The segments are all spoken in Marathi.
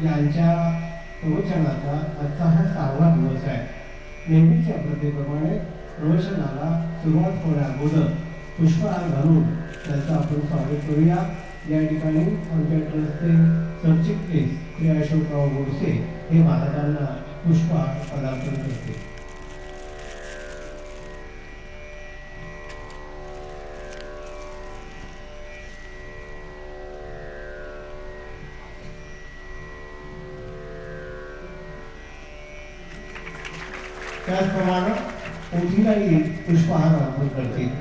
यांच्या प्रवचनाचा आजचा हा 6वा दिवस आहे. नेहमीच्या प्रथेप्रमाणे प्रवचनाला सुरुवात होण्याअगोदर पुष्पहार घालून त्यांचं आपण स्वागत करूया. या ठिकाणी आमच्या ट्रस्टचे सरचिटणीस श्री अशोकराव गोडसे हे महाराजांना पुष्पहार पदार्पण करते. त्याचप्रमाणे ओठीलाही पुष्पहार अर्पण करतील.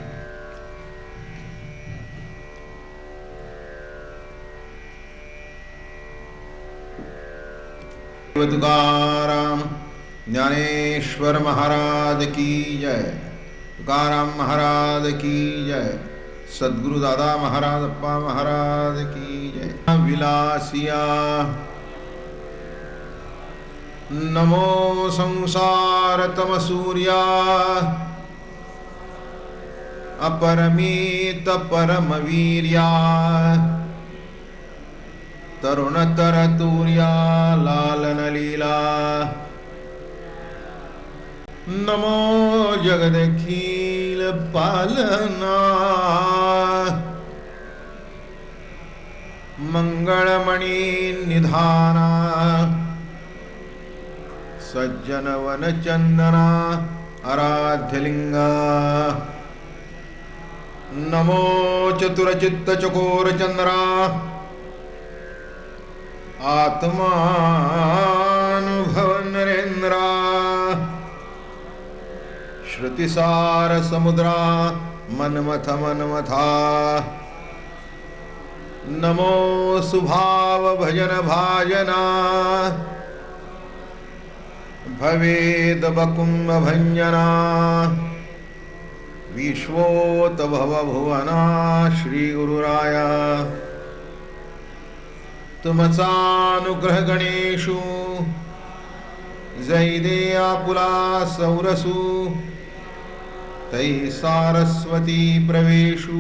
तुकाराम ज्ञानेश्वर महाराज की जय. तुकाराम महाराज की जय. सद्गुरु दादा महाराज अप्पा महाराज की जय. विलासिया नमो संसार तम सूर्या अपरमित परम वीर्या तरुण तर तूर्या लालन लीला. नमो जगदखिल पालना मंगलमणि निधाना सज्जन वन चंदना आराध्यलिंगा. नमो चतुरचित्त चकोर चंद्रा आत्मानुभव नरेंद्रा श्रुतिसार समुद्रा मनमथ मनमथा. नमो सुभाव भजन भाजना भवेद बकुंभ भंजना विश्वोत भव भुवना श्री गुरुराया. तुमचानुग्रह गणेशु जैदे आपुला सौरसु तै सारस्वती प्रवेशु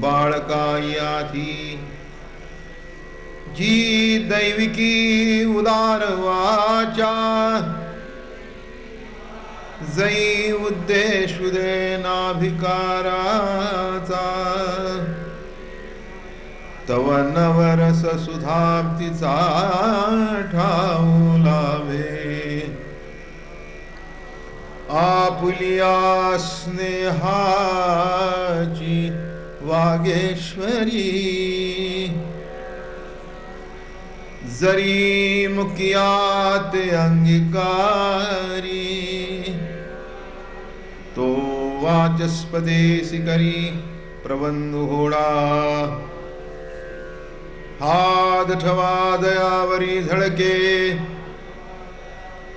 बाळकायाती. जी दैविकी उदार वाचा जै उद्देशु दे नाभिकाराचा. तव नवरस सुधाप्तीचा ठाऊ लावे. आपुलिया स्नेहाची वागेश्वरी जरी मुकियात अंगीकारी. तो वाचस्पदेसी करी प्रबंध होडा. हात ठवा दयावरी झळके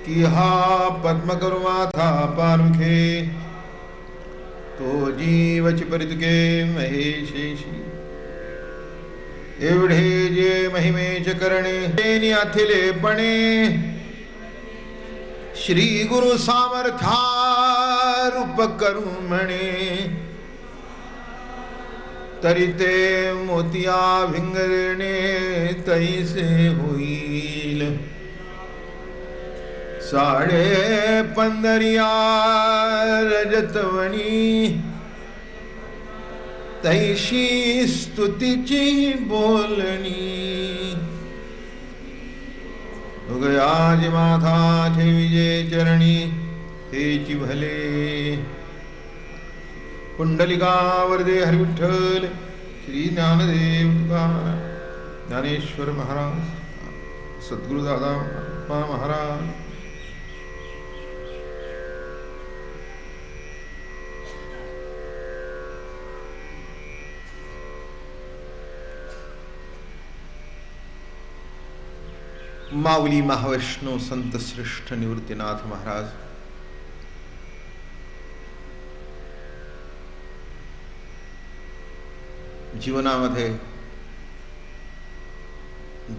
की हा पद्म करू माथा पारुखे. तो जीवची परितुके महेशेशी. एवढे जे महिमेचे करणे अथिलेपणे श्री गुरु सामर्था रूप करू म्हणे. तरी ते मोतिया भिंगरणे तैसे होईल. साडे पंधरिया रजतवणी तैशी स्तुतीची बोलणी. उगयाजी माथा ठेविजे चरणी तेची भले. कुंडलिका वरदे हरिविठ्ठल श्री ज्ञानदेव तुकाराम ज्ञानेश्वर महाराज सद्गुरु दादा महाराज. माऊली महावैष्णव संत श्रेष्ठ निवृत्तीनाथ महाराज जीवनामध्ये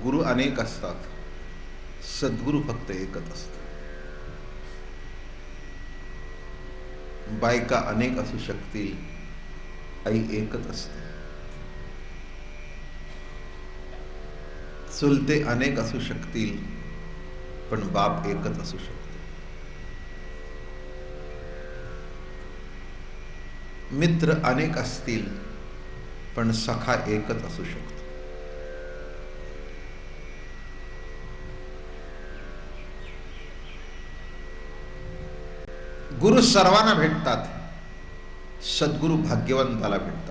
गुरु अनेक असतात, सद्गुरु फक्त एकच असतो. बायका अनेक असू शकतील, आई एकच असते. चुलते अनेक असू शकतील, पण बाप एकच असू शकतो. मित्र अनेक असतील, पण सखा एकच असू शकतो. गुरु सर्वांना भेटतात, सद्गुरु भाग्यवंताला भेटतात.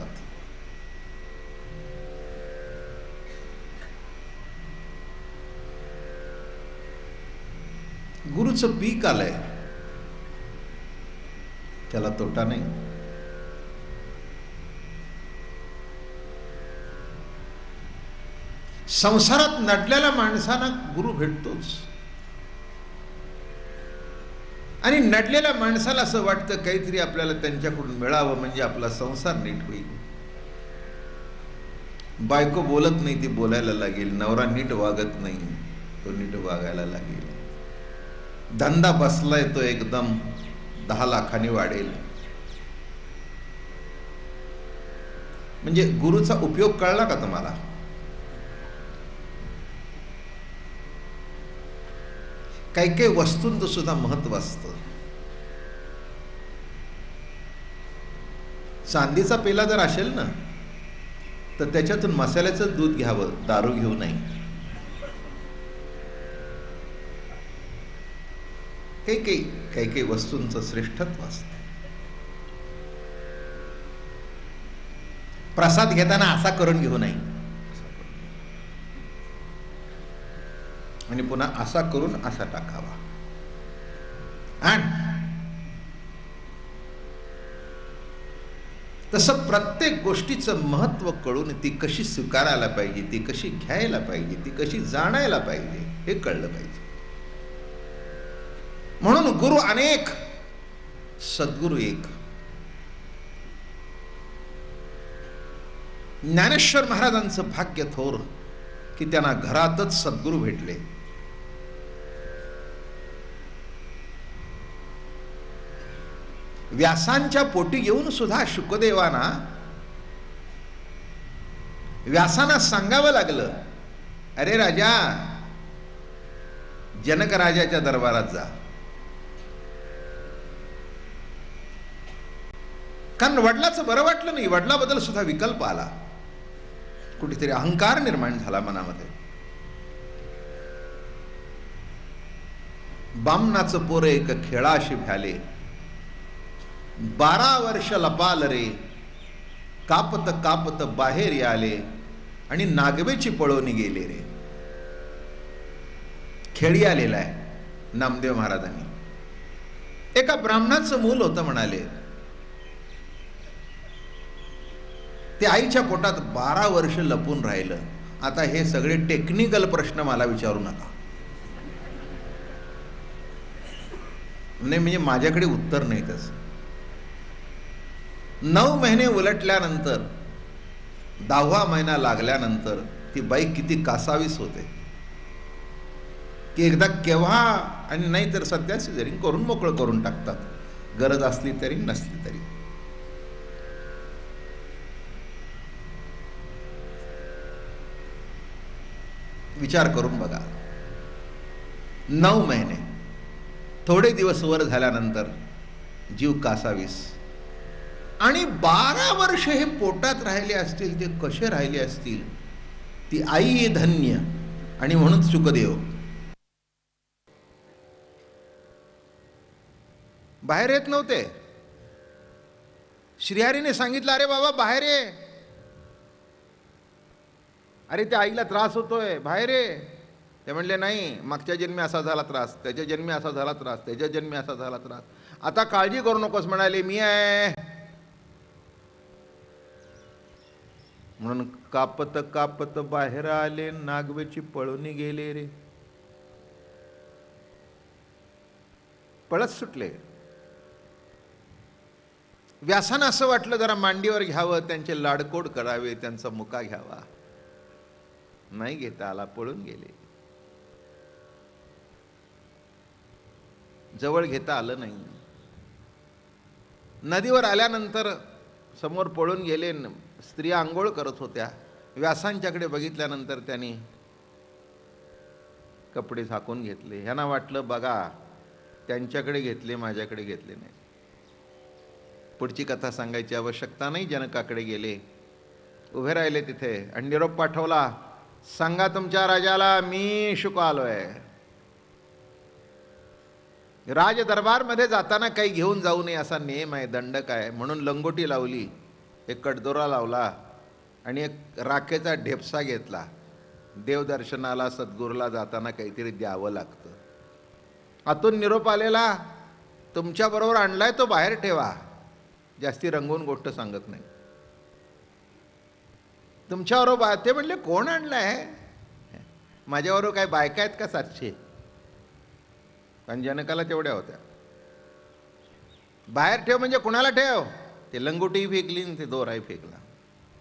गुरुचं पीक आलंय, त्याला तोटा नाही. संसारात नडलेल्या माणसांना गुरु भेटतोच, आणि नडलेल्या माणसाला असं वाटतं काहीतरी आपल्याला त्यांच्याकडून मिळावं म्हणजे आपला संसार नीट होईल. बायको बोलत नाही ती बोलायला लागेल, नवरा नीट वागत नाही तो नीट वागायला लागेल, धंदा बसलाय तो एकदम 10 लाखांनी वाढेल. म्हणजे गुरुचा उपयोग कळला का तुम्हाला? काही काही वस्तूंचं सुद्धा महत्व असतं. चांदीचा पेला जर असेल ना, तर त्याच्यातून मसाल्याचं दूध घ्यावं, दारू घेऊ नये. काही वस्तूंचं श्रेष्ठत्व असतं. प्रसाद घेताना असा करून घेऊ नये, आणि पुन्हा असा करून असा टाकावा. आणि तसं प्रत्येक गोष्टीचं महत्व कळून ती कशी स्वीकारायला पाहिजे, ती कशी घ्यायला पाहिजे, ती कशी जाणायला पाहिजे हे कळलं पाहिजे. म्हणून गुरु अनेक, सद्गुरु एक. ज्ञानेश्वर महाराजांचं भाग्य थोर की त्यांना घरातच सद्गुरु भेटले. व्यासांच्या पोटी येऊन सुद्धा व्यासांना सांगावं लागलं, अरे राजा, जनक राजाच्या दरबारात जा. कारण वडिलाचं बरं वाटलं नाही, वडिलाबद्दल सुद्धा विकल्प आला, कुठेतरी अहंकार निर्माण झाला मनामध्ये. बामणाचं पोर एक खेळाशी भ्याले, 12 वर्ष लपाल रे, कापत कापत बाहेर आले, आणि नागवेची पळवणी गेले रे. खेळी आलेला आहे नामदेव महाराजांनी. एका ब्राह्मणाचं मूल होतं म्हणाले, ते आईच्या पोटात 12 वर्ष लपून राहिलं. आता हे सगळे टेक्निकल प्रश्न मला विचारू नका, नाही म्हणजे माझ्याकडे उत्तर नाही तसं. 9 महिने उलटल्यानंतर 10वा महिना लागल्यानंतर ती बाई किती कासावीस होते की एकदा केव्हा, आणि नाही तर सध्या सिझरिंग करून मोकळं करून टाकतात, गरज असली तरी नसली तरी. विचार करून बघा, 9 महिने, थोडे दिवस वर झाल्यानंतर जीव कासावीस, आणि 12 वर्ष हे पोटात राहिले असतील, ते कसे राहिले असतील. ती आई धन्य, आणि म्हणून सुखदेव बाहेर येत नव्हते. श्रीहरीने सांगितलं, अरे बाबा बाहेर ये, अरे त्या आईला त्रास होतोय, बाहेर ये. ते म्हणले, नाही, मागच्या जन्मी असा झाला त्रास, त्याच्या जन्मी असा झाला त्रास, त्याच्या जन्मी असा झाला त्रास, आता काळजी करू नकोस. म्हणाले, मी आहे. म्हणून कापत कापत बाहेर आले, नागवेची पळून गेले रे. पळत सुटले. व्यासांना असं वाटलं जरा मांडीवर घ्यावं, त्यांचे लाडकोड करावे, त्यांचा मुका घ्यावा, नाही घेता आला, पळून गेले. जवळ घेता आलं नाही. नदीवर आल्यानंतर समोर पळून गेले. स्त्रिया आंघोळ करत होत्या. व्यासांच्याकडे बघितल्यानंतर त्यांनी कपडे झाकून घेतले. ह्यांना वाटलं बघा त्यांच्याकडे घेतले, माझ्याकडे घेतले नाही. पुढची कथा सांगायची आवश्यकता नाही. जनकाकडे गेले, उभे राहिले तिथे आणि निरोप पाठवला, सांगा तुमच्या राजाला मी शुक आलोय. राज दरबारमध्ये जाताना काही घेऊन जाऊ नये असा नियम आहे, दंडक आहे. म्हणून लंगोटी लावली, एक कडदोरा लावला आणि एक राखेचा ढेपसा घेतला. देवदर्शनाला सद्गुरूला जाताना काहीतरी द्यावं लागतं. आतून निरोप आलेला, तुमच्याबरोबर आणलाय तो बाहेर ठेवा. जास्ती रंगवून गोष्ट सांगत नाही. तुमच्याबरोबर ते म्हणले कोण आणलाय? माझ्याबरोबर काय बायका आहेत का 700? पण जनकाला तेवढ्या होत्या. बाहेर ठेव म्हणजे कुणाला ठेव? ते लंगोटी फेकली आणि ते दोराही फेकला.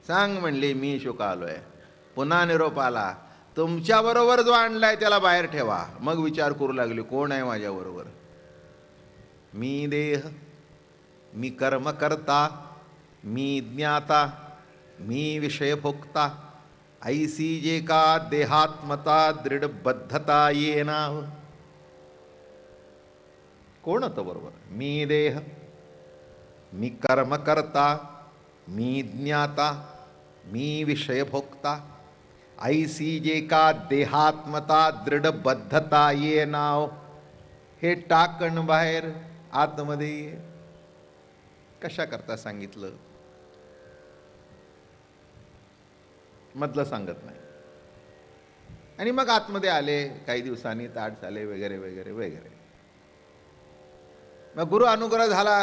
सांग म्हणले मी शुक आलोय. पुन्हा निरोप आला, तुमच्याबरोबर जो आणलाय त्याला बाहेर ठेवा. मग विचार करू लागले कोण आहे माझ्याबरोबर? मी देह, मी कर्म करता, मी ज्ञाता, मी विषय भोक्ता, ऐसी जे का देहात्मता दृढ बद्धता येना. कोण होतं बरोबर? मी देह, मी कर्म करता, मी ज्ञाता, मी विषय भोक्ता, ऐसी जे का देहात्मता दृढ बद्धता ये नाव. हे टाकण बाहेर, आतमध्ये ये. कशा करता सांगितलं? मधलं सांगत नाही. आणि मग आतमध्ये आले, काही दिवसांनी ताट झाले वगैरे वगैरे वगैरे. मग गुरु अनुग्रह झाला.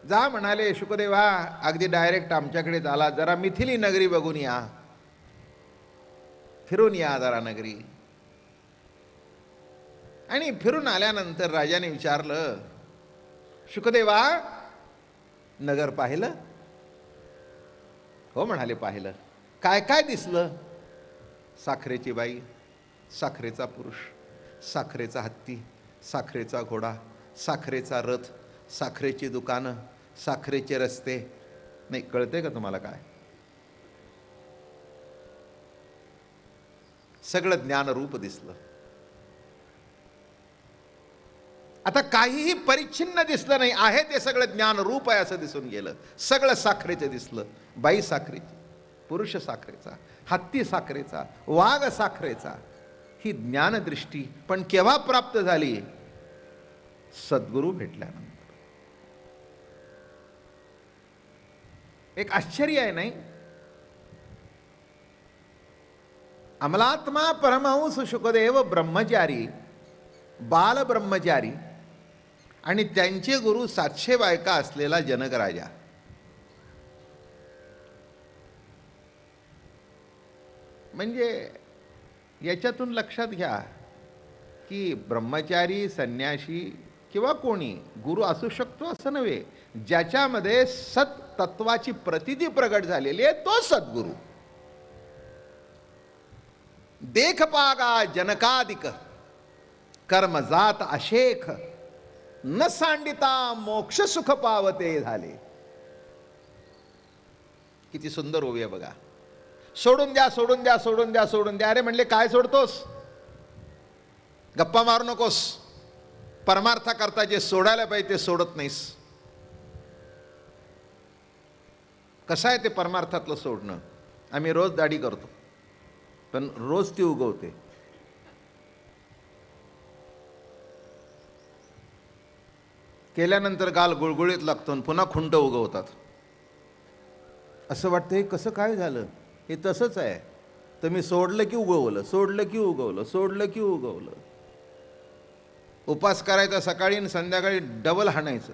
जा म्हणाले शुकदेवा, अगदी डायरेक्ट आमच्याकडे झाला. जरा मिथिली नगरी बघून या, फिरून या जरा नगरी. आणि फिरून आल्यानंतर राजाने विचारलं, शुकदेवा नगर पाहिलं? हो म्हणाले पाहिलं. काय काय दिसलं? साखरेची बाई, साखरेचा पुरुष, साखरेचा हत्ती, साखरेचा घोडा, साखरेचा रथ, साखरेची दुकानं, साखरेचे रस्ते. नाही कळते का तुम्हाला काय? सगळं ज्ञानरूप दिसलं. आता काहीही परिच्छिन्न दिसलं नाही, आहे ते सगळं ज्ञानरूप आहे असं दिसून गेलं. सगळं साखरेचं दिसलं. बाई साखरेची, पुरुष साखरेचा, हत्ती साखरेचा, वाघ साखरेचा. ही ज्ञानदृष्टी पण केव्हा प्राप्त झाली? सद्गुरू भेटल्यानंतर. एक आश्चर्य आहे नाही? अमलात्मा परमहंस शुकदेव ब्रह्मचारी, बाल ब्रह्मचारी आणि त्यांचे गुरु 700 बायका असलेला जनक राजा. म्हणजे याच्यातून लक्षात घ्या की ब्रह्मचारी, संन्यासी किंवा कोणी गुरु असू शकतो असं नव्हे. ज्याच्यामध्ये सत तत्वाची प्रतिती प्रगट झालेली आहे तो सद्गुरू. देख पागा जनकादिक कर्मजात अशेख, न सांडिता मोक्ष सुख पावते झाले. किती सुंदर ओवी बघा. सोडून द्या, सोडून द्या, सोडून द्या, सोडून द्या. अरे म्हणले काय सोडतोस? गप्पा मारू नकोस. परमार्थाकरता जे सोडायला पाहिजे ते सोडत नाहीस. कसं आहे ते परमार्थातलं सोडणं? आम्ही रोज दाढी करतो, पण रोज ती उगवते. केल्यानंतर गाल गुळगुळीत लागतो आणि पुन्हा खुंट उगवतात. असं वाटतं हे कसं काय झालं? हे तसंच आहे. तुम्ही सोडलं की उगवलं, सोडलं की उगवलं, सोडलं की उगवलं. उपास करायचा सकाळी आणि संध्याकाळी डबल हाणायचं.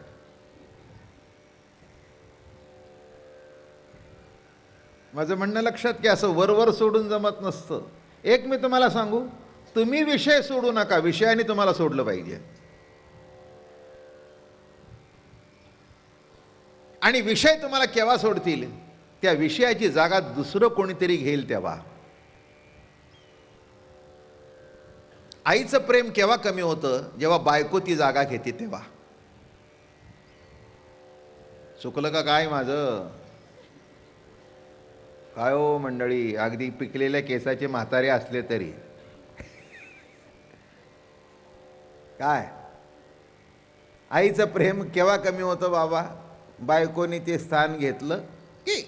माझं म्हणणं लक्षात की असं वरवर सोडून जमत नसतं. एक मी तुम्हाला सांगू, तुम्ही विषय सोडू नका, विषयाने तुम्हाला सोडलं पाहिजे. आणि विषय तुम्हाला केव्हा सोडतील? त्या विषयाची जागा दुसरं कोणीतरी घेईल तेव्हा. आईचं प्रेम केव्हा कमी होतं? जेव्हा बायको ती जागा घेते तेव्हा. चुकलं का काय माझं? काय हो मंडळी, अगदी पिकलेल्या केसाचे म्हातारे असले तरी काय आईचं प्रेम केव्हा कमी होतं बाबा? बायकोनी ते स्थान घेतलं की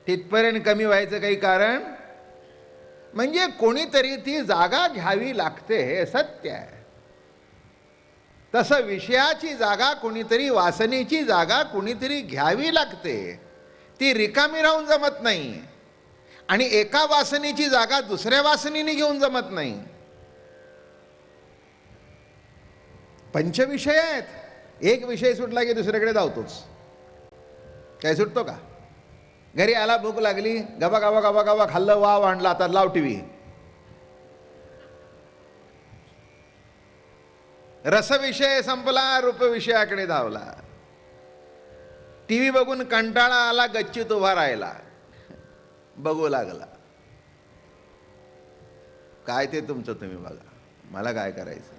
तिथपर्यंत कमी व्हायचं काही कारण म्हणजे कोणीतरी ती जागा घ्यावी लागते, हे सत्य आहे. तसं विषयाची जागा कोणीतरी, वासनेची जागा कोणीतरी घ्यावी लागते. ती रिकामी राहून जमत नाही आणि एका वासनेची जागा दुसऱ्या वासनेने घेऊन जमत नाही. पंचविषय आहेत, एक विषय सुटला की दुसऱ्याकडे धावतोच. काय सुटतो का? घरी आला, भूक लागली, गबा गबा गबा गबा खाल्लं, वाव आणला, आता लाव टीव्ही. रसविषय संपला, रूपविषयाकडे धावला. टीव्ही बघून कंटाळा आला, गच्चीत उभा राहिला, बघू लागला. काय ते तुमचं तुम्ही बघा, मला काय करायचं.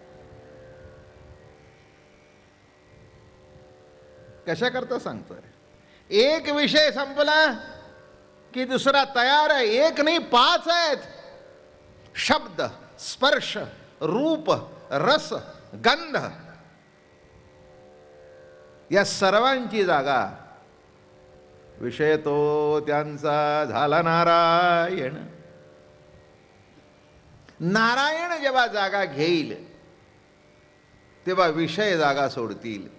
कशा करता सांगतोय? एक विषय संपला की दुसरा तयार आहे. एक नाही, 5 आहेत. शब्द, स्पर्श, रूप, रस, गंध, या सर्वांची जागा विषय तो त्यांचा झाला नारायण. नारायण जेव्हा जागा घेईल तेव्हा विषय जागा सोडतील.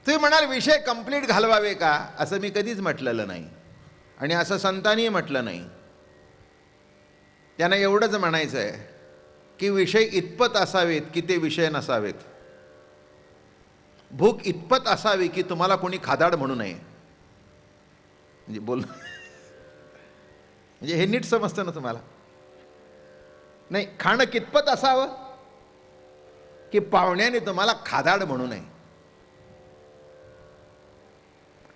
तुम्ही म्हणाल विषय कंप्लीट घालवावे का? असं मी कधीच म्हटलेलं नाही आणि असं संतांनी म्हटलं नाही. त्यांना एवढंच म्हणायचं आहे की विषय इतपत असावेत की ते विषय नसावेत. भूक इतपत असावी की तुम्हाला कोणी खादाड म्हणू नये. म्हणजे म्हणजे हे नीट समजतं ना तुम्हाला? नाही, खाणं कितपत असावं की पाहुण्याने तुम्हाला खादाड म्हणू नये.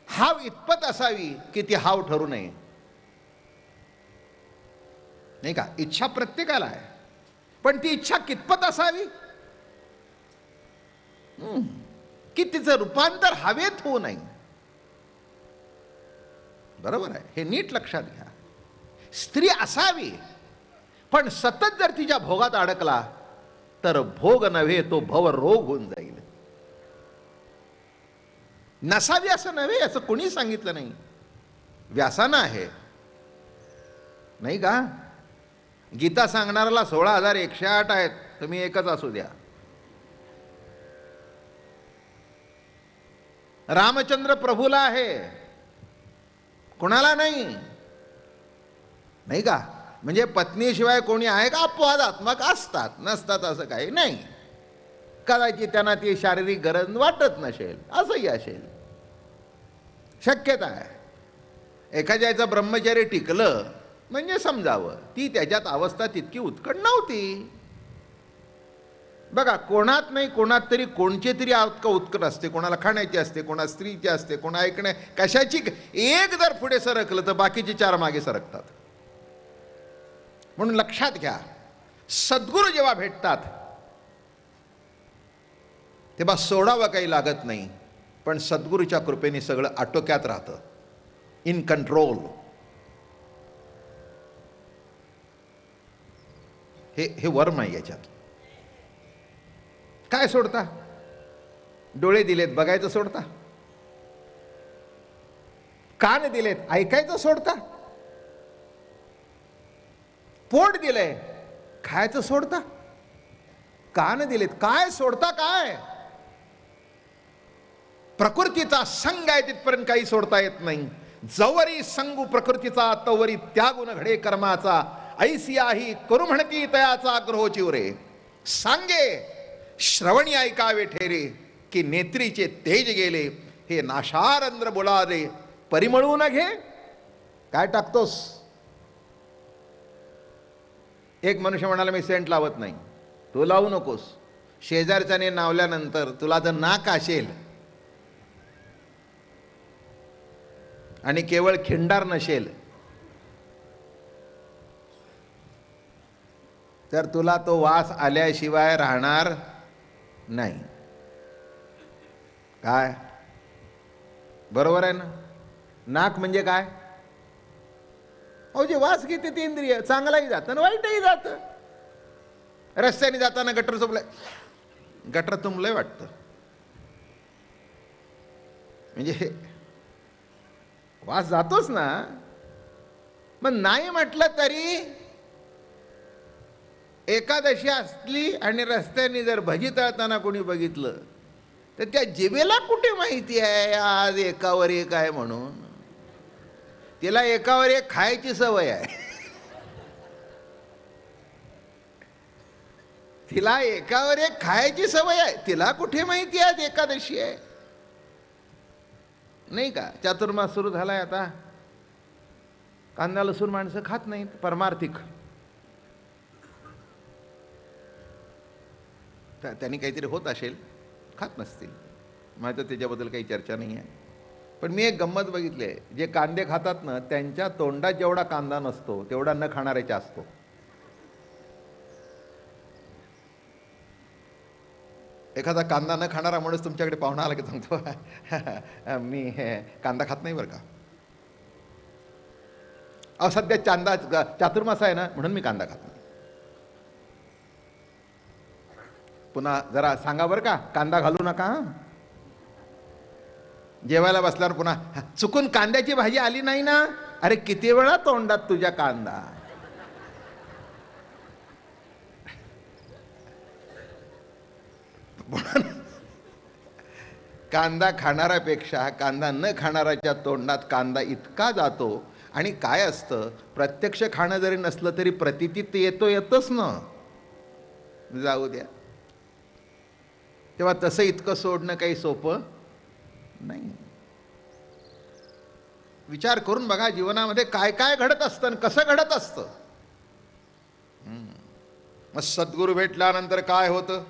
हाव इतपत असावी की ती हाव ठरू नये. नाही का? इच्छा प्रत्येकाला आहे, पण ती इच्छा कितपत असावी की तिचं रूपांतर हवेत होऊ नये. बरोबर आहे, हे नीट लक्षात घ्या. स्त्री असावी, पण सतत जर तिच्या भोगात अडकला तर भोग नव्हे, तो भवरोग होऊन जाईल. नसावी असं नव्हे, असं कोणी सांगितलं नाही. व्यासानं आहे, नाही का? गीता सांगणाऱ्याला 16,108 आहेत, तुम्ही एकच असू द्या. रामचंद्र प्रभूला आहे, कोणाला नाही. नाही का? म्हणजे पत्नीशिवाय कोणी आहे का? अपवादात्मक असतात, नसतात असं काही नाही. कदाचित त्यांना ती शारीरिक गरज वाटत नसेल, असंही असेल, शक्यता आहे. एखाद्याचं ब्रह्मचर्य टिकलं म्हणजे समजावं ती त्याच्यात अवस्था तितकी उत्कट नव्हती. बघा, कोणात नाही कोणात तरी कोणचे तरी अवस्था उत्कट असते. कोणाला खाण्याची असते, कोणा स्त्रीची असते, कोणा ऐकण्या कशाची. एक जर पुढे सरकलं तर बाकीचे 4 मागे सरकतात. म्हणून लक्षात घ्या, सद्गुरू जेव्हा भेटतात तेव्हा सोडावं काही लागत नाही, पण सद्गुरूच्या कृपेने सगळं आटोक्यात राहतं, इन कंट्रोल. हे वर्म आहे याच्यात. काय सोडता? डोळे दिलेत बघायचं सोडता, कान दिलेत ऐकायचं सोडता, पोट दिलंय खायचं सोडता, कान दिलेत काय सोडता? काय? प्रकृतीचा संग आहे तिथपर्यंत काही सोडता येत नाही. जवरी संगू प्रकृतीचा तवरी त्यागुण घडे कर्माचा. ऐसी आही करू म्हणती तयाचा ग्रहो चिवरे. सांगे श्रवणी ऐकावे ठेरे की नेत्रीचे तेज गेले. हे नाशारंध्र बोलारे परिमळू न घे. काय टाकतोस? एक मनुष्य म्हणाला मी सेंट लावत नाही. तू लावू नकोस. शेजारच्याने नावल्यानंतर तुला जर नाक असेल आणि केवळ खिंडार नसेल तर तुला तो वास आल्याशिवाय राहणार नाही. काय? बरोबर आहे ना? नाक म्हणजे काय? अहो, जे वास घेते ते इंद्रिय. चांगलाही जातं आणि वाईटही जातं. रस्त्याने जाताना गटर तुंबलंय, गटर तुंबलंय वाटतं, म्हणजे वास जातोच ना. मग नाही म्हटलं तरी एकादशी असली आणि रस्त्याने जर भजी तळताना कोणी बघितलं तर त्या जिभेला कुठे माहिती आहे आज एकावर एक आहे म्हणून? तिला एकावर एक खायची सवय आहे. तिला एकावर एक खायची सवय आहे. तिला कुठे माहिती आहे एकादशी आहे? नाही का? चातुर्मास सुरू झालाय आता. कांदा लसूण माणसं खात नाहीत, परमार्थिक. त्यांनी काहीतरी होत असेल, खात नसतील. माझं त्याच्याबद्दल काही चर्चा नाही आहे. पण मी एक गंमत बघितली आहे, जे कांदे खातात ना त्यांच्या तोंडात जेवढा कांदा नसतो तेवढा न खाणाऱ्याचा असतो. एखादा कांदा न खाणारा माणूस तुमच्याकडे पाहुणा आला की सांगतो मी कांदा खात नाही बरं का. अहो, सध्या चातुर्मास आहे ना म्हणून मी कांदा खात नाही. पुन्हा जरा सांगा बरं का, कांदा घालू नका. जेवायला बसल्यावर पुन्हा चुकून कांद्याची भाजी आली नाही ना, अरे किती वेळा तोंडात तुझ्या कांदा. कांदा खाणाऱ्यापेक्षा कांदा न खाणाऱ्याच्या तोंडात कांदा इतका जातो. आणि काय असतं, प्रत्यक्ष खाणं जरी नसलं तरी प्रतितीत येतच ना. जाऊ द्या. तेव्हा तसं इतकं सोडणं काही सोपं नाही. विचार करून बघा जीवनामध्ये काय काय घडत असतं आणि कसं घडत असतं. मग सद्गुरू भेटल्यानंतर काय होतं?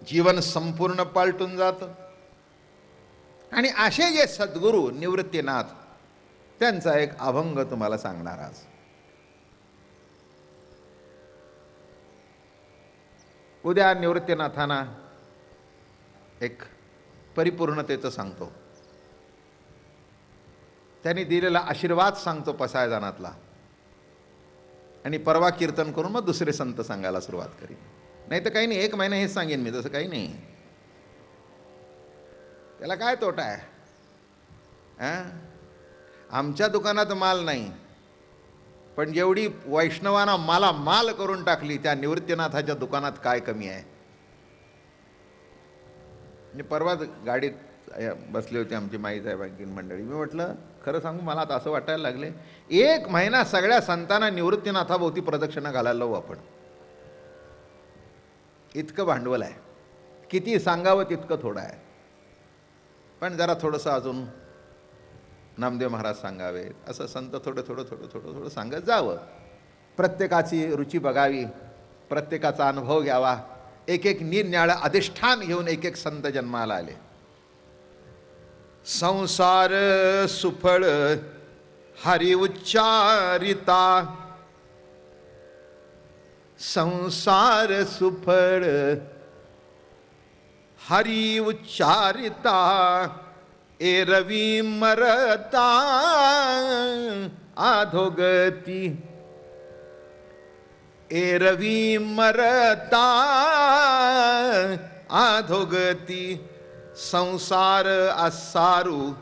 जीवन संपूर्ण पालटून जातं. आणि असे जे सद्गुरू निवृत्तीनाथ, त्यांचा एक अभंग तुम्हाला सांगणार आज. उद्या निवृत्तीनाथांना एक परिपूर्णतेचं सांगतो. त्यांनी दिलेला आशीर्वाद सांगतो पसायदानातला. आणि परवा कीर्तन करून मग दुसरे संत सांगायला सुरुवात करीन. नाही तर काही नाही, 1 महिना हेच सांगेन मी, तसं काही नाही. त्याला काय तोटा आहे? आमच्या दुकानात माल नाही, पण जेवढी वैष्णवांना मला माल करून टाकली त्या निवृत्तीनाथाच्या दुकानात काय कमी आहे? म्हणजे परवाच गाडीत बसले होते आमची माईसाहेबांची मंडळी. मी म्हटलं खरं सांगू, मला आता असं वाटायला लागले 1 महिना सगळ्या संतांना निवृत्तीनाथाभोवती प्रदक्षिणा घालायला लावू आपण. इतकं भांडवल आहे, किती सांगावं तितकं थोडं आहे. पण जरा थोडंसं अजून नामदेव महाराज सांगावे, असं संत थोडं थोडं थोडं थोडं थोडं सांगत जावं. प्रत्येकाची रुची बघावी, प्रत्येकाचा अनुभव घ्यावा. एक एक निरनिराळं अधिष्ठान घेऊन एक एक संत जन्माला आले. संसार सुफळ हरी उच्चारिता, संसार सुफळ हरी उच्चारिता, एरवी मरता अधोगती, एरवी मरता अधोगती, संसार असारू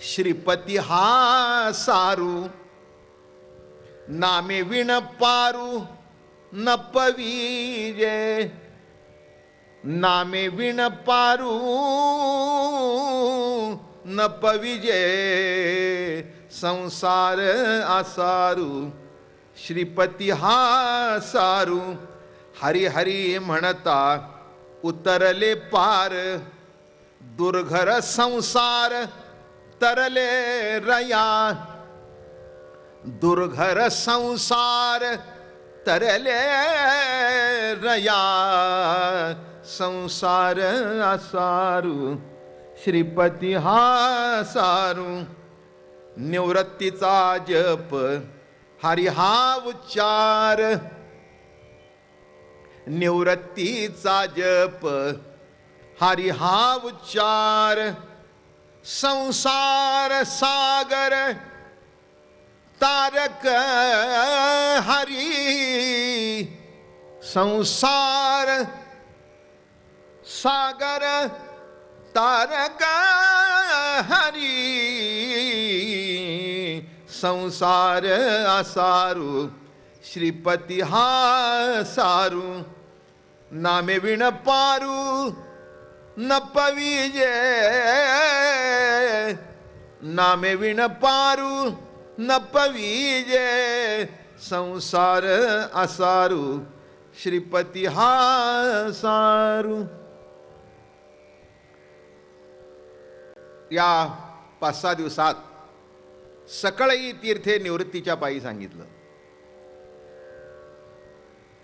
श्रीपती हा सारू, नामे विण पारू न पवीजे, नामे विण पारू न पविजे, संसार आसारू श्रीपती हा सारू, हरी हरी म्हणता उतरले पार, दुर्घर संसार तरले रया, दुर्घर संसार तरले रया, संसार आसारू श्रीपती हा सारू, निवृत्तीचा जप हरी हा उच्चार, निवृत्तीचा जप हरी हा उच्चार, संसार सागर तारक हरी, संसार सागर तारक हरी, संसार असारू श्रीपती हा सारू, नामे विण पारू न पविजे, नामे विण पारू न पविजे, संसार असारू श्रीपती हा सारू. या 5-6 दिवसात सकळही तीर्थे निवृत्तीच्या पायी सांगितलं.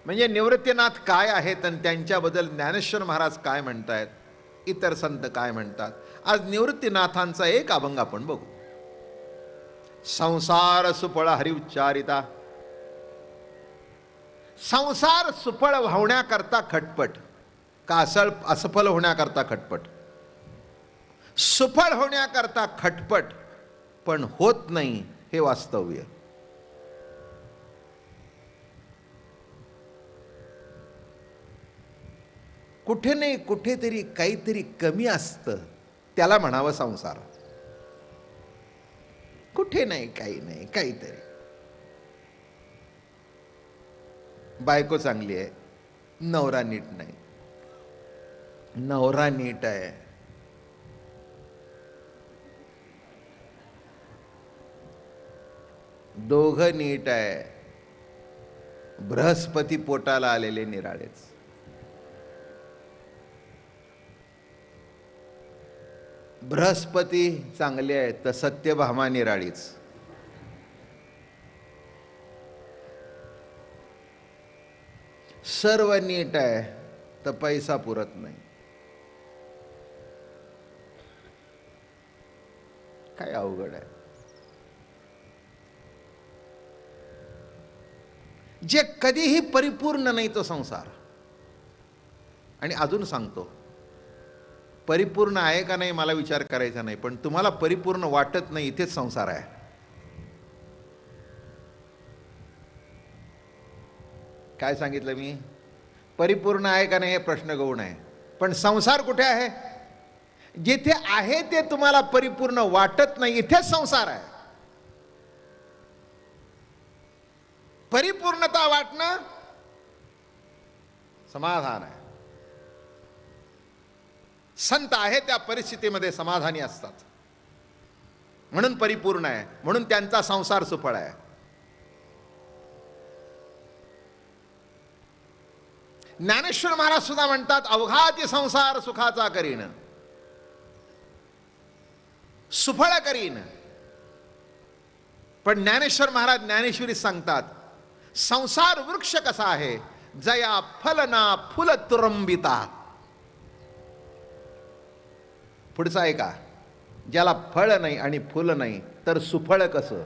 म्हणजे निवृत्तीनाथ काय आहेत आणि त्यांच्याबद्दल ज्ञानेश्वर महाराज काय म्हणतायत, इतर संत काय म्हणतात. आज निवृत्तीनाथांचा एक अभंग आपण बघू. संसार सुफळ हरी उच्चारिता. संसार सुफळ होण्याकरता खटपट का असफल होण्याकरता खटपट. सुफळ होण्याकरता खटपट पण होत नाही हे वास्तव्य. कुठे नाही कुठेतरी काहीतरी कमी असतं, त्याला म्हणावं संसार. कुठे नाही काही नाही काहीतरी. बायको चांगली आहे, नवरा नीट नाही, नवरा नीट आहे, दोघं नीट आहे, बृहस्पती पोटाला आलेले निराळेच. बृहस्पती चांगले आहेत तर सत्यभामा निराळीच. सर्व नीट आहे तर पैसा पुरत नाही. काय अवघड आहे. जे कधीही परिपूर्ण नाही तो संसार. आणि अजून सांगतो, परिपूर्ण आहे का नाही मला विचार करायचा नाही, पण तुम्हाला परिपूर्ण वाटत नाही इथेच संसार आहे. काय सांगितलं मी? परिपूर्ण आहे का नाही हे प्रश्न गौण आहे, पण संसार कुठे आहे? जिथे आहे ते तुम्हाला परिपूर्ण वाटत नाही, इथेच संसार आहे. परिपूर्णता वाटणं समाधान आहे. संत आहे त्या परिस्थितीमध्ये समाधानी असतात, म्हणून परिपूर्ण आहे, म्हणून त्यांचा संसार सुफळ आहे. ज्ञानेश्वर महाराज सुद्धा म्हणतात, अवघाती संसार सुखाचा करीन, सुफळ करीन. पण ज्ञानेश्वर महाराज ज्ञानेश्वरी सांगतात, संसार वृक्ष कसा आहे, जया फलना फुल तुरंबिता. पुढचा आहे का, ज्याला फळ नाही आणि फुल नाही तर सुफळ कसं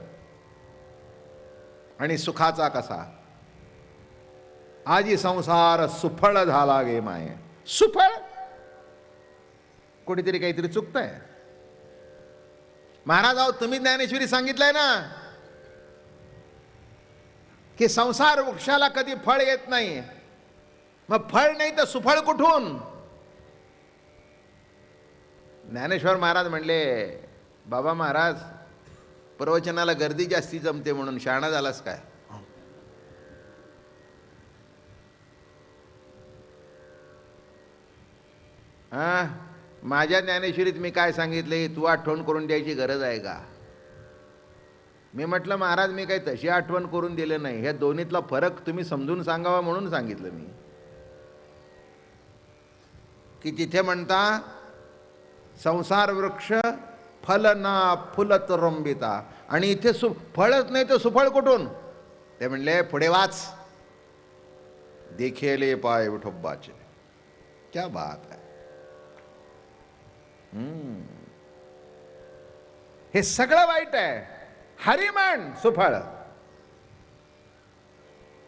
आणि सुखाचा कसा. आजी संसार सुफळ झाला गे माये. सुफळ कुठेतरी काहीतरी चुकतंय. महाराज अहो तुम्ही ज्ञानेश्वरी सांगितलंय ना की संसार वृक्षाला कधी फळ येत नाही, मग फळ नाही तर सुफळ कुठून. ज्ञानेश्वर महाराज म्हणले, बाबा महाराज प्रवचनाला गर्दी जास्ती जमते म्हणून शहाणा झालास काय. माझ्या ज्ञानेश्वरीत मी काय सांगितले तू आठवण करून द्यायची गरज आहे का. मी म्हटलं महाराज मी काही तशी आठवण करून दिले नाही, ह्या दोन्हीतला फरक तुम्ही समजून सांगावा म्हणून सांगितलं मी. की तिथे म्हणता संसार वृक्ष फल ना फुलत रंबिता, आणि इथे फळच नाही तर सुफळ कुठून. ते म्हणले पुढे वाच, देखेले पाय विठोबाचे. क्या बात आहे. हे सगळं वाईट आहे. हरिमन सुफळ.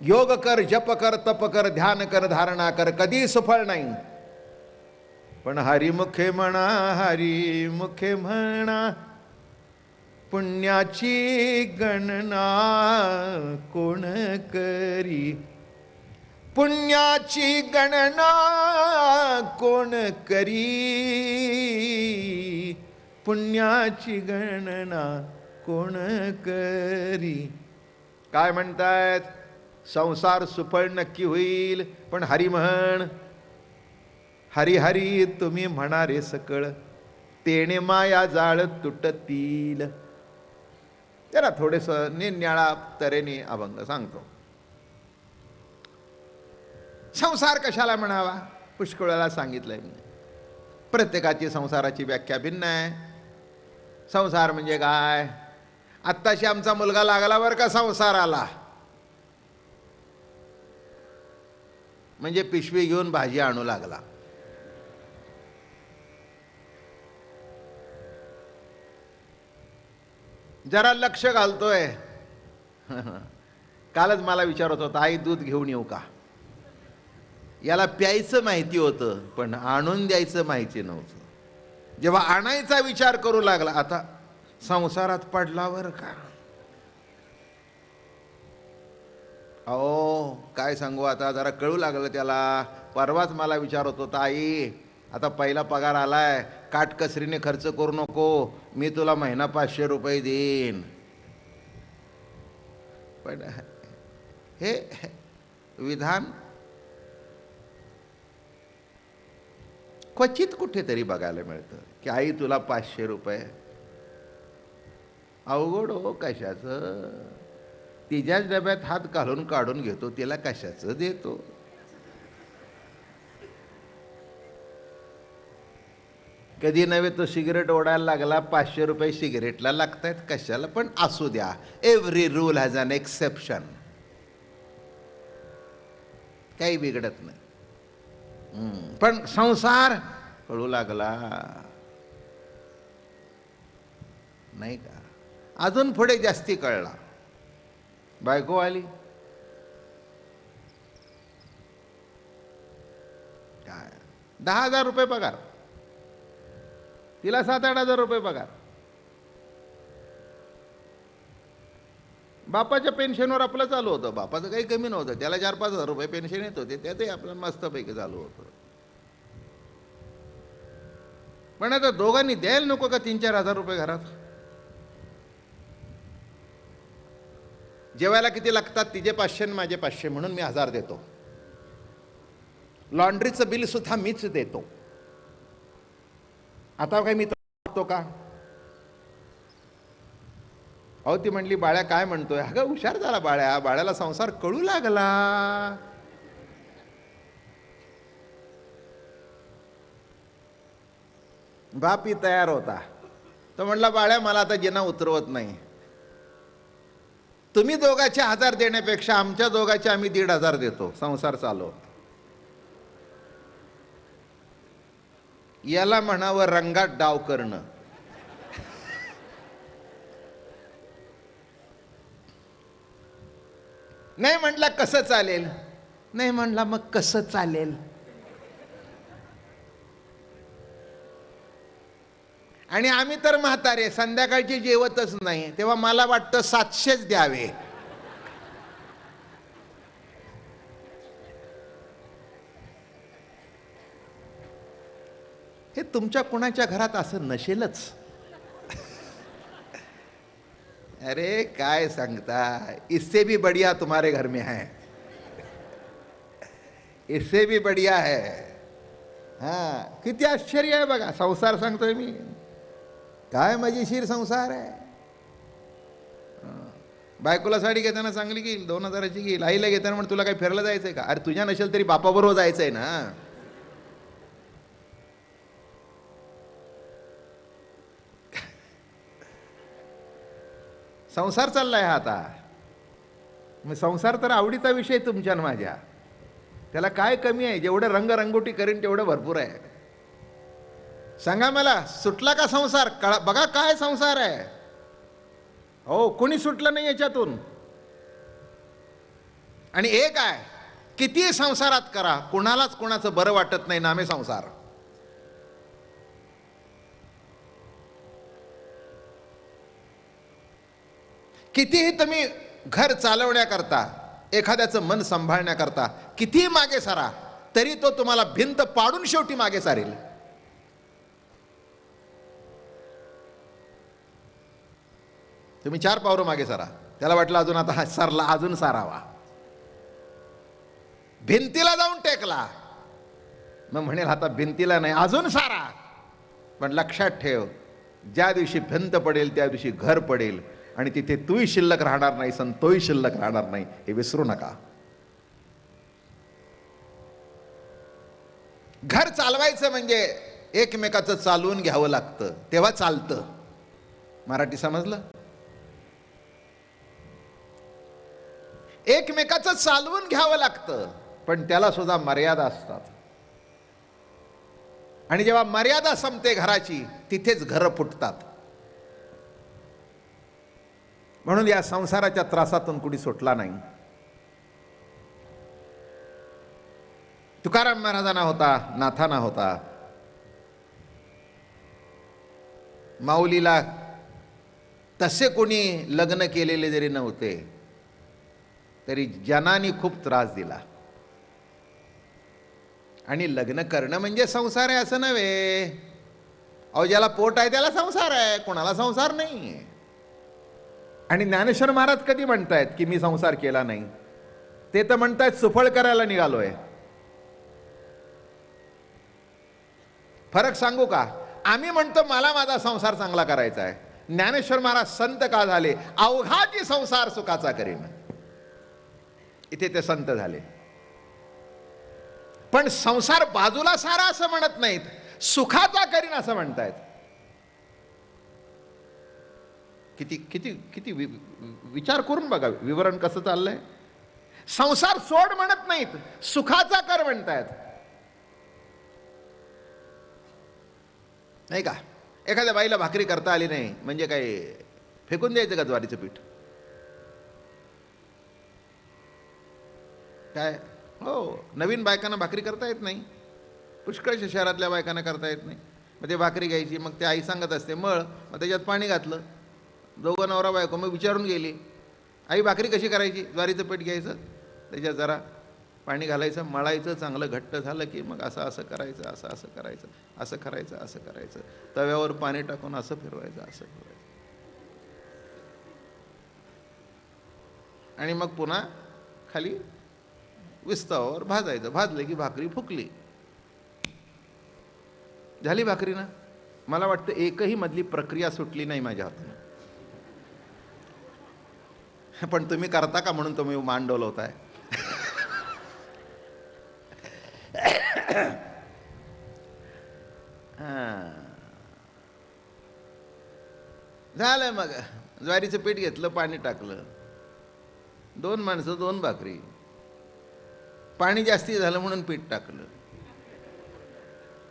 योग कर, जप कर, तप कर, ध्यान कर, धारणा कर, कधी सुफळ नाही. पण हरिमुखे म्हणा, हरिमुखे म्हणा, पुण्याची गणना कोण करी, पुण्याची गणना कोण करी, पुण्याची गणना कोण करी. काय म्हणतायत? संसार सुफळ नक्की होईल, पण हरी म्हण. हरी हरी तुम्ही म्हणारे सकळ, तेणे माया जाळ तुटतील. जरा थोडेस निन्याळा तऱ्हेने अभंग सांगतो. संसार कशाला म्हणावा? पुष्कळाला सांगितलंय मी. प्रत्येकाची संसाराची व्याख्या भिन्न आहे. संसार म्हणजे काय? आत्ताशी आमचा मुलगा लागला बरं का संसाराला, म्हणजे पिशवी घेऊन भाजी आणू लागला. जरा लक्ष घालतोय. कालच मला विचारत होता, आई दूध घेऊन येऊ का? याला प्यायचं माहिती होतं, पण आणून द्यायचं माहिती नव्हतं. जेव्हा आणायचा विचार करू लागला, आता संसारात पडला बरं का. अहो काय सांगू, आता जरा कळू लागलं त्याला. परवाच मला विचारत होता, आई आता पहिला पगार आलाय, काटकसरीने खर्च करू नको, मी तुला महिना 500 रुपये देईन. पण हे विधान क्वचित कुठेतरी बघायला मिळतं की आई तुला 500 रुपये. अवघड हो कशाचं. तिच्याच डब्यात हात घालून काढून घेतो, तिला कशाचं देतो. कधी नव्हे तो सिगरेट ओढायला लागला, 500 रुपये सिगरेटला लागतायत, कशाला. पण असू द्या, every rule has an exception. काही बिघडत नाही. पण संसार कळू लागला नाही का. अजून पुढे जास्ती कळला. बायको आली, काय 10,000 रुपये पगार, तिला 7-8 हजार रुपये पगार. बापाच्या पेन्शनवर आपलं चालू होतं. बापाचं काही कमी नव्हतं, त्याला 4-5 हजार रुपये पेन्शन येत होते, त्यातही आपलं मस्तपैकी चालू होतं. पण आता दोघांनी द्यायला नको का 3-4 हजार रुपये घरात? जेवायला किती लागतात? तिचे 500 आणि माझे 500, म्हणून मी 1000 देतो. लॉन्ड्रीचं बिल सुद्धा मीच देतो. आता काय मी तो का? अहो ती म्हणली, बाळ्या काय म्हणतोय? अगं हुशार झाला बाळ्या, बाळ्याला संसार कळू लागला. बापी तयार होता. तो म्हणला, बाळ्या मला आता जिना उतरवत नाही. तुम्ही दोघाचे 1000 देण्यापेक्षा आमच्या दोघाचे आम्ही 1,500 देतो, संसार चालव. याला म्हणावं रंगात डाव करणं. नाही म्हटला कसं चालेल? नाही म्हणला मग कसं चालेल? आणि आम्ही तर म्हातारे, संध्याकाळची जेवतच नाही, तेव्हा मला वाटतं 700च द्यावे. हे तुमच्या कुणाच्या घरात असं नसेलच. अरे काय सांगता, इससे भी बढ़िया तुम्हारे घर में है, इससे भी बढ़िया है. हा किती आश्चर्य आहे बघा. संसार सांगतोय मी, काय मजेशीर संसार आहे. बायकोला साडी घेताना चांगली घेईल, 2,000ची घेईल. आईला घेताना म्हणून तुला काय फिरायला जायचंय का? अरे तुझ्या नसेल तरी बापाबरोबर जायचंय ना. संसार चाललाय हा आता. मग संसार तर आवडीचा विषय तुमच्या आणि माझ्या. त्याला काय कमी आहे? जेवढं रंगरंगोटी करीन तेवढं भरपूर आहे. सांगा मला, सुटला का संसार? बघा काय संसार आहे. हो, कोणी सुटलं नाही याच्यातून. आणि एक आहे, किती संसारात करा, कुणालाच कुणाचं बरं वाटत नाही, नामे संसार. कितीही तुम्ही घर चालवण्याकरता, एखाद्याचं मन सांभाळण्याकरता कितीही मागे सारा, तरी तो तुम्हाला भिंत पाडून शेवटी मागे सारेल. तुम्ही 4 पावलं मागे सारा, त्याला वाटलं अजून आता हा सरला, अजून सारावा. भिंतीला जाऊन टेकला, मग म्हणेल आता भिंतीला नाही, अजून सारा. पण लक्षात ठेव, ज्या दिवशी भिंत पडेल त्या दिवशी घर पडेल, आणि तिथे तूही शिल्लक राहणार नाही, तोही शिल्लक राहणार नाही, हे विसरू नका. घर चालवायचं म्हणजे एकमेकाचं चालवून घ्यावं लागतं, तेव्हा चालतं. मराठी समजलं? एकमेकाचं चालवून घ्यावं लागतं, पण त्याला सुद्धा मर्यादा असतात. आणि जेव्हा मर्यादा संपते घराची, तिथेच घरं फुटतात. म्हणून या संसाराच्या त्रासातून कुणी सुटला नाही. तुकाराम महाराजांना होता, नाथांना होता, माऊलीला तसे कोणी लग्न केलेले जरी नव्हते तरी जनानी खूप त्रास दिला. आणि लग्न करणं म्हणजे संसार आहे असं नव्हे. अहो, ज्याला पोट आहे त्याला संसार आहे, कोणाला संसार नाही. आणि ज्ञानेश्वर महाराज कधी म्हणतायत की मी संसार केला नाही? ते तर म्हणतायत सुफळ करायला निघालोय. फरक सांगू का? आम्ही म्हणतो मला माझा संसार चांगला करायचा आहे. ज्ञानेश्वर महाराज संत का झाले? अवघाची संसार सुखाचा करीन. इथे ते संत झाले. पण संसार बाजूला सारा असं म्हणत नाहीत, सुखाचा करीन असं म्हणतायत. किती किती किती विचार करून बघा विवरण कसं चाललंय. संसार सोड म्हणत नाहीत, सुखाचा कर म्हणतायत. नाही का? एखाद्या बाईला भाकरी करता आली नाही म्हणजे काय फेकून द्यायचं का ज्वारीचं पीठ? काय हो, नवीन बायकांना भाकरी करता येत नाही, पुष्कळशा शहरातल्या बायकांना करता येत नाही. मग ते भाकरी घ्यायची, मग ते आई सांगत असते मळ, मग त्याच्यात पाणी घातलं. दोघं नवरा बायको मग विचारून गेली, आई भाकरी कशी करायची? ज्वारीचं पीठ घ्यायचं, त्याच्यात जरा पाणी घालायचं, मळायचं, चांगलं घट्ट झालं की मग असं असं करायचं, असं असं करायचं, असं करायचं, असं करायचं, तव्यावर पाणी टाकून असं फिरवायचं, असं फिरवायचं, आणि मग पुन्हा खाली विस्तावावर भाजायचं. भाजलं की भाकरी फुकली, झाली भाकरी ना. मला वाटतं एकही मधली प्रक्रिया सुटली नाही माझ्या हातून. पण तुम्ही करता का म्हणून तुम्ही मान डोलवताय. झालं. मग ज्वारीचं पीठ घेतलं, पाणी टाकलं, 2 माणसं 2 भाकरी. पाणी जास्ती झालं म्हणून पीठ टाकलं,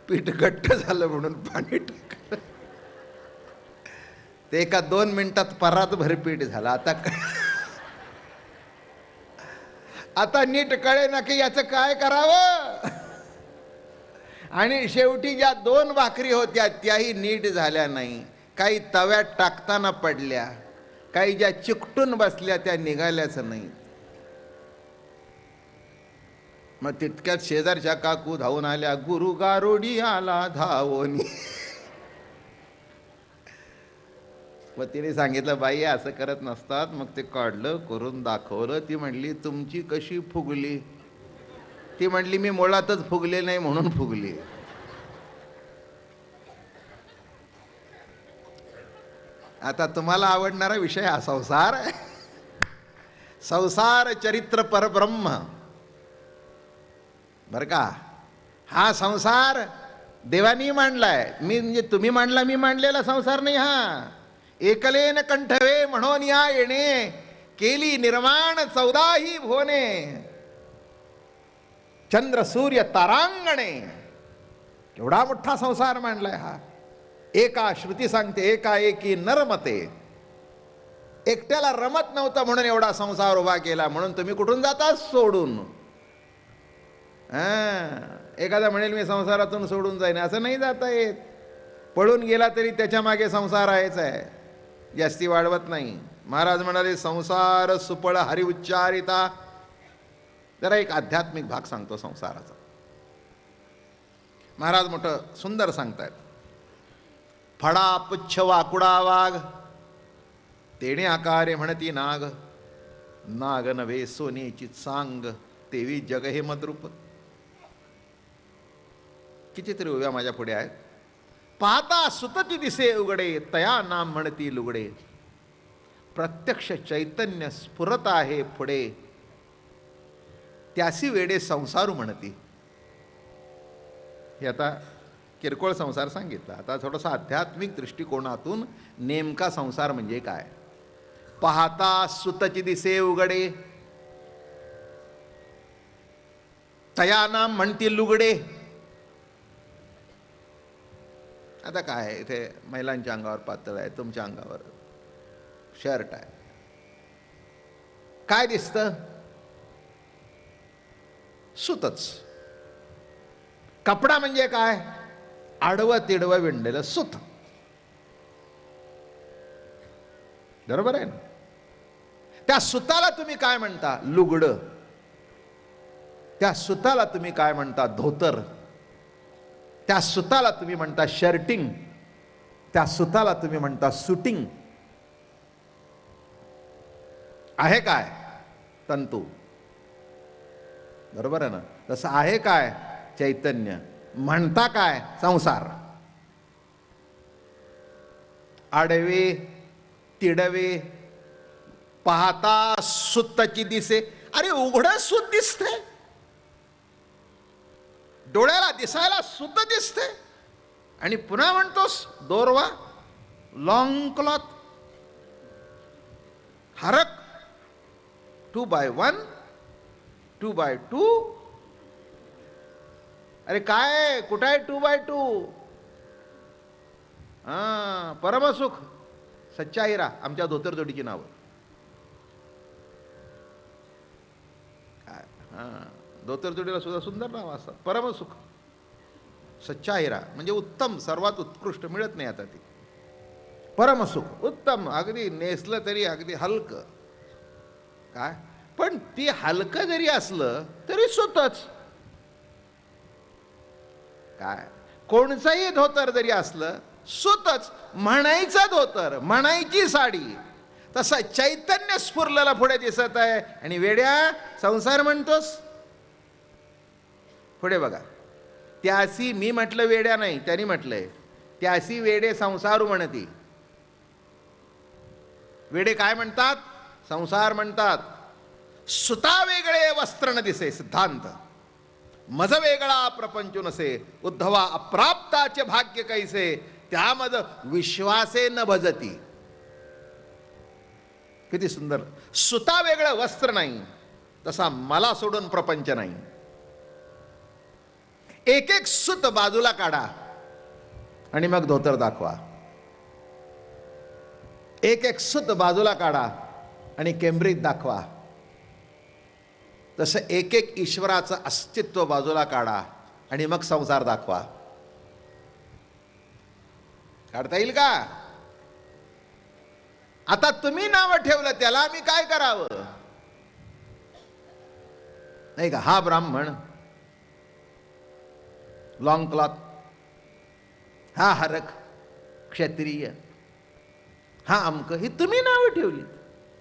पीठ घट्ट झालं म्हणून पाणी टाकलं. ते एका 2 मिनिटात परात भर पीठ झालं. आता नीट कळे ना की याचं काय करावं. आणि शेवटी ज्या 2 भाकरी होत्या त्याही नीट झाल्या नाही. काही तव्यात टाकताना पडल्या, काही ज्या चिकटून बसल्या त्या निघाल्याच नाही. मग तितक्यात शेजारच्या काकू धावून आल्या, गुरु गारोडी आला धावोनी. मग तिने सांगितलं, बाई असं करत नसतात. मग ते काढलं, करून दाखवलं. ती म्हणली, तुमची कशी फुगली? ती म्हणली, मी मुळातच फुगले नाही म्हणून फुगली. आता तुम्हाला आवडणारा विषय हा संसार आहे. संसार चरित्र परब्रह्म बर का. हा संसार देवानी मांडलाय. मी म्हणजे तुम्ही मांडला, मी मांडलेला संसार नाही हा. एकलेन कंठवे म्हणून या येणे, केली निर्माण 14ही भुवने, चंद्र सूर्य तारांगणे. एवढा मोठा संसार मांडलाय हा. एका श्रुती सांगते, एका एकी नरमते. एकट्याला रमत नव्हतं म्हणून एवढा संसार उभा केला. म्हणून तुम्ही कुठून जाता? सोडून. एखादा म्हणेल मी संसारातून सोडून जाईन, असं नाही जाता येत. पळून गेला तरी त्याच्या मागे संसार आहेच आहे, जास्ती वाढवत नाही. महाराज म्हणाले संसार सुपळ हरी उच्चारिता. जरा एक आध्यात्मिक भाग सांगतो संसाराचा. महाराज मोठं सुंदर सांगतायत. फडा पुच्छ वाकुडा वाघ, तेणे आकारे म्हणती नाग, नाग नव्हे सोनेची सांग, तेवी जग हे मद्रूप. कितीतरी उभ्या माझ्या पुढे आहेत. पाहता सुतती दिसे उघडे, तया नाम म्हणती लुगडे. प्रत्यक्ष चैतन्य स्फुरत आहे पुढे, त्यासी वेडे संसारू म्हणती. हे आता किरकोळ संसार सांगितला. आता थोडासा आध्यात्मिक दृष्टिकोनातून नेमका संसार म्हणजे काय. पाहता सुतची दिसे उघडे, तया नाम म्हणती लुगडे. आता काय इथे महिलांच्या अंगावर पातळ आहे, तुमच्या अंगावर शर्ट आहे. काय दिसतं? सुतच. कपडा म्हणजे काय? आडवं तिडवं विणलेलं सुत. बरोबर आहे ना? त्या सुताला तुम्ही काय म्हणता? लुगडं. त्या सुताला तुम्ही काय म्हणता? धोतर. त्या सुताला तुम्ही म्हणता शर्टिंग. त्या सुताला तुम्ही म्हणता सुटिंग. आहे काय? तंतू. बरोबर आहे ना? तसं आहे काय? चैतन्य. म्हणता काय? संसार. आडवे तिडवे, पाहता सुतची दिसे. अरे उघडं सूत दिसते, डोळ्याला दिसायला सुत दिसते, आणि पुन्हा म्हणतोस दोरवा, लॉंग क्लॉथ, हरक, 2x1, 2x2. अरे काय, कुठं आहे 2x2? हा, परमसुख, सच्चा हिरा, आमच्या धोतर जोडीची नावं. हा, धोतर जोडीला सुद्धा सुंदर नाव असतात. परमसुख, सच्चा हिरा म्हणजे उत्तम, सर्वात उत्कृष्ट. मिळत नाही आता ती. परमसुख उत्तम, अगदी नेसलं तरी अगदी हलकं. काय पण ती हलकं जरी असलं तरी सुतच. काय कोणचंही धोतर जरी असलं सुतच. म्हणायचं धोतर, म्हणायची साडी. तसं चैतन्य स्फुरलेला पुढे दिसत आहे, आणि वेड्या संसार म्हणतोस. पुढे बघा. त्यासी, मी म्हटलं वेड्या नाही, त्यांनी म्हटलंय त्यासी वेडे संसारू म्हणती. वेडे काय म्हणतात? संसार म्हणतात. सुता वेगळे वस्त्र न दिसे, सिद्धांत. मज वेगळा प्रपंच नसे, उद्धवा अप्राप्ताचे भाग्य कैसे, त्यामज विश्वासे न भजती. किती सुंदर. सुता वेगळं वस्त्र नाही, तसा मला सोडून प्रपंच नाही. एक एक सुत बाजूला काढा आणि मग धोतर दाखवा. एक एक सुत बाजूला काढा आणि केम्ब्रिज दाखवा. तसं एक एक ईश्वराचं अस्तित्व बाजूला काढा आणि मग संसार दाखवा. काढता येईल का? आता तुम्ही नाव ठेवलं त्याला, मी काय करावं? नाही का? हा ब्राह्मण, लॉंग क्लॉथ, हा हरक, क्षत्रिय, हा अमक, ही तुम्ही नावं ठेवली.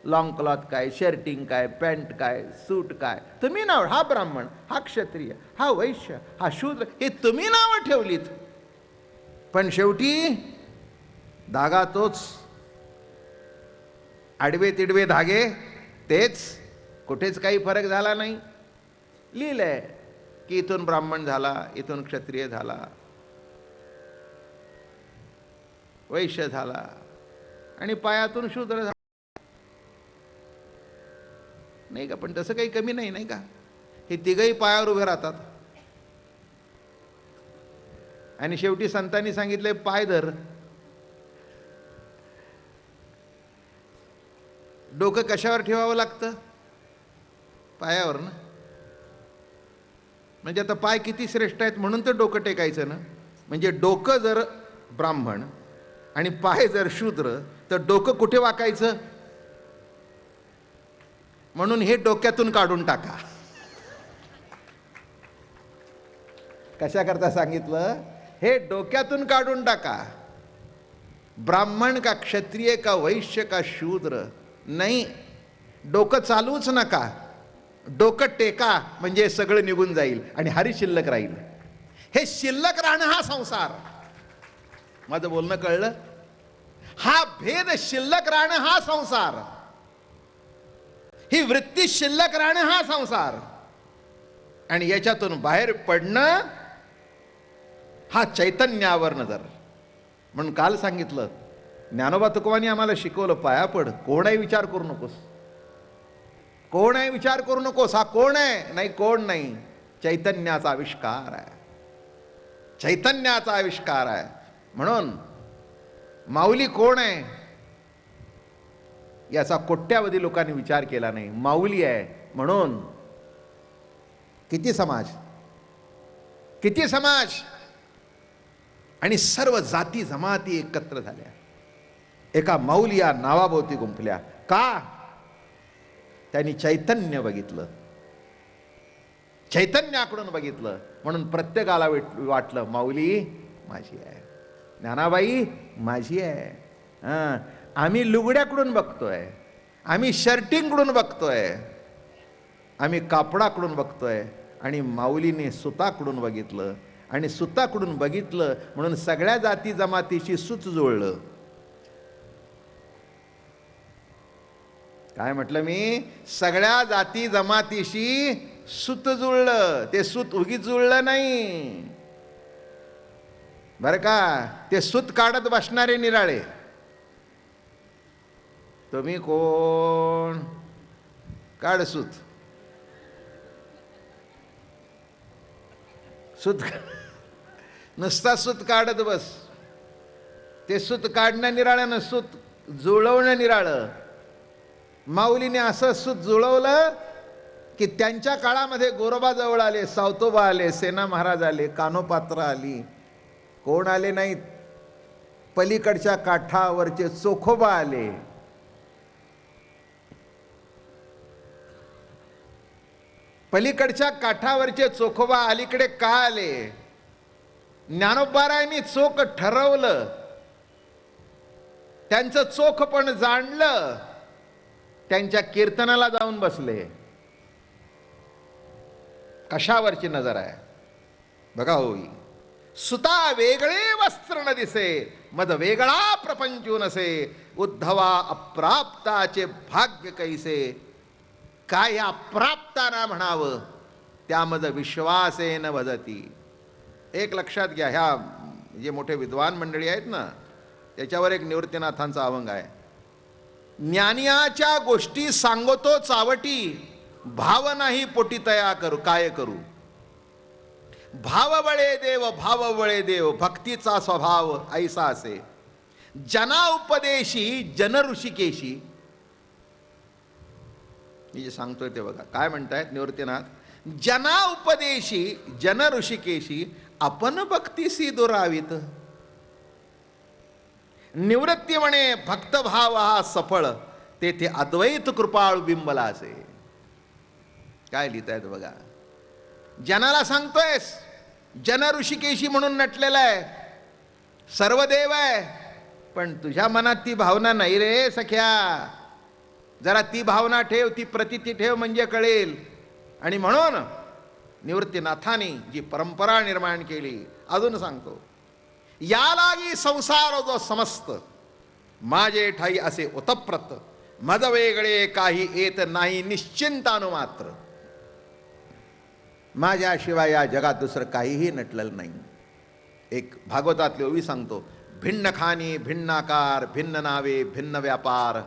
लॉंग क्लॉथ काय, शर्टिंग काय, पॅन्ट काय, सूट काय, तुम्ही नाव. हा ब्राह्मण, हा क्षत्रिय, हा वैश्य, हा शूद्र, हे तुम्ही नावं ठेवलीत. पण शेवटी धागा तोच. आडवे तिडवे धागे तेच. कुठेच काही फरक झाला नाही. लिहिलंय की इथून ब्राह्मण झाला, इथून क्षत्रिय झाला, वैश्य झाला, आणि पायातून शूद्र झाला. नाही का? पण तसं काही कमी नाही, नाही का? हे तिघही पायावर उभे राहतात. आणि शेवटी संतांनी सांगितले पाय धर. डोकं कशावर ठेवावं लागतं? पायावर ना. म्हणजे आता पाय किती श्रेष्ठ आहेत म्हणून तर डोकं टेकायचं ना. म्हणजे डोकं जर ब्राह्मण आणि पाय जर शूद्र, तर डोकं कुठे वाकायचं? म्हणून हे डोक्यातून काढून टाका. कशा करता सांगितलं? हे डोक्यातून काढून टाका. ब्राह्मण का क्षत्रिय का वैश्य का शूद्र नाही, डोकं चालूच नका. डोकं टेका म्हणजे सगळं निघून जाईल आणि हरी शिल्लक राहील. हे शिल्लक राहणं हा संसार. माझं बोलणं कळलं? हा भेद शिल्लक राहणं हा संसार. ही वृत्ती शिल्लक राहणं हा संसार. आणि याच्यातून बाहेर पडणं हा चैतन्यावर नजर. म्हणून काल सांगितलं, ज्ञानोबा तुकोबांनी आम्हाला शिकवलं, पाया पड, कोणाही विचार करू नकोस. कोणाही विचार करू नकोस. हा कोण आहे? नाही, कोण नाही, चैतन्याचा आविष्कार आहे. चैतन्याचा आविष्कार आहे. म्हणून माऊली कोण आहे याचा कोट्यावधी लोकांनी विचार केला नाही. माऊली आहे म्हणून किती समाज, किती समाज आणि सर्व जाती जमाती एकत्र झाल्या, एका माऊली या नावाभोवती गुंफल्या. का? त्यांनी चैतन्य बघितलं, चैतन्याकडून बघितलं. म्हणून प्रत्येकाला वाटलं माऊली माझी आहे, ज्ञानाबाई माझी आहे. आम्ही लुगड्याकडून बघतोय, आम्ही शर्टिंगकडून बघतोय, आम्ही कापडाकडून बघतोय, आणि माऊलीने सुताकडून बघितलं. आणि सुताकडून बघितलं म्हणून सगळ्या जाती जमातीशी सूत जुळलं. काय म्हटलं मी? सगळ्या जाती जमातीशी सूत जुळलं. ते सूत उगीच जुळलं नाही बरं का. ते सूत काढत बसणारे निराळे. तुम्ही कोण? काढ सूत. सूत नुसता सूत काढत बस. ते सूत काढणं निराळं, सूत जुळवणं निराळं. माऊलीने असं सूत जुळवलं की त्यांच्या काळामध्ये गोरोबा जवळ आले, सावतोबा आले, सेना महाराज आले, कानोपात्र आली. कोण आले नाहीत? पलीकडच्या काठावरचे चोखोबा आले. पलीकडच्या काठावरचे चोखोबा अलीकडे का आले? ज्ञानोबारायांनी चोख ठरवलं, त्यांचं चोख पण जाणलं, त्यांच्या कीर्तनाला जाऊन बसले. कशावरची नजर आहे बघा. होई सुता वेगळे वस्त्र न दिसे, मद वेगळा प्रपंचू नसे, उद्धवा अप्राप्ताचे भाग्य कैसे. काय या प्राप्ताना म्हणावं, त्यामध्ये विश्वासेन भजती. एक लक्षात घ्या, ह्या जे मोठे विद्वान मंडळी आहेत ना, त्याच्यावर एक निवृत्तीनाथांचा अभंग आहे. ज्ञानियाच्या गोष्टी सांगतो चावटी, भाव नाही पोटी तया करू काय करू. भाव बळे देव, भाव बळे देव, भक्तीचा स्वभाव ऐसा असे. जना उपदेशी जन ऋषिकेशी. मी जे सांगतोय ते बघा काय म्हणतायत निवृत्तीनाथ. जना उपदेशी जन ऋषिकेशी, आपण भक्तीसी दुरावित. निवृत्ती म्हणे भक्तभाव हा सफळ, तेथे अद्वैत कृपाळू बिंबला असे. काय लिहितायत बघा. जनाला सांगतोयस, जन ऋषिकेशी म्हणून नटलेला आहे, सर्व देव आहे, पण तुझ्या मनात ती भावना नाही रे सख्या. जरा ती भावना ठेव, ती प्रतिती ठेव, म्हणजे कळेल. आणि म्हणून निवृत्तीनाथांनी जी परंपरा निर्माण केली, अजून सांगतो, या लागी संसार जो समस्त, माझे ठाई असे ओतप्रत, मज वेगळे काही येत नाही निश्चिंतानु मात्र. माझ्याशिवाय या जगात दुसरं काहीही नटलेलं नाही. एक भागवतातली ओवी सांगतो, भिन्न खाणी भिन्नाकार, भिन्न नावे भिन्न व्यापार,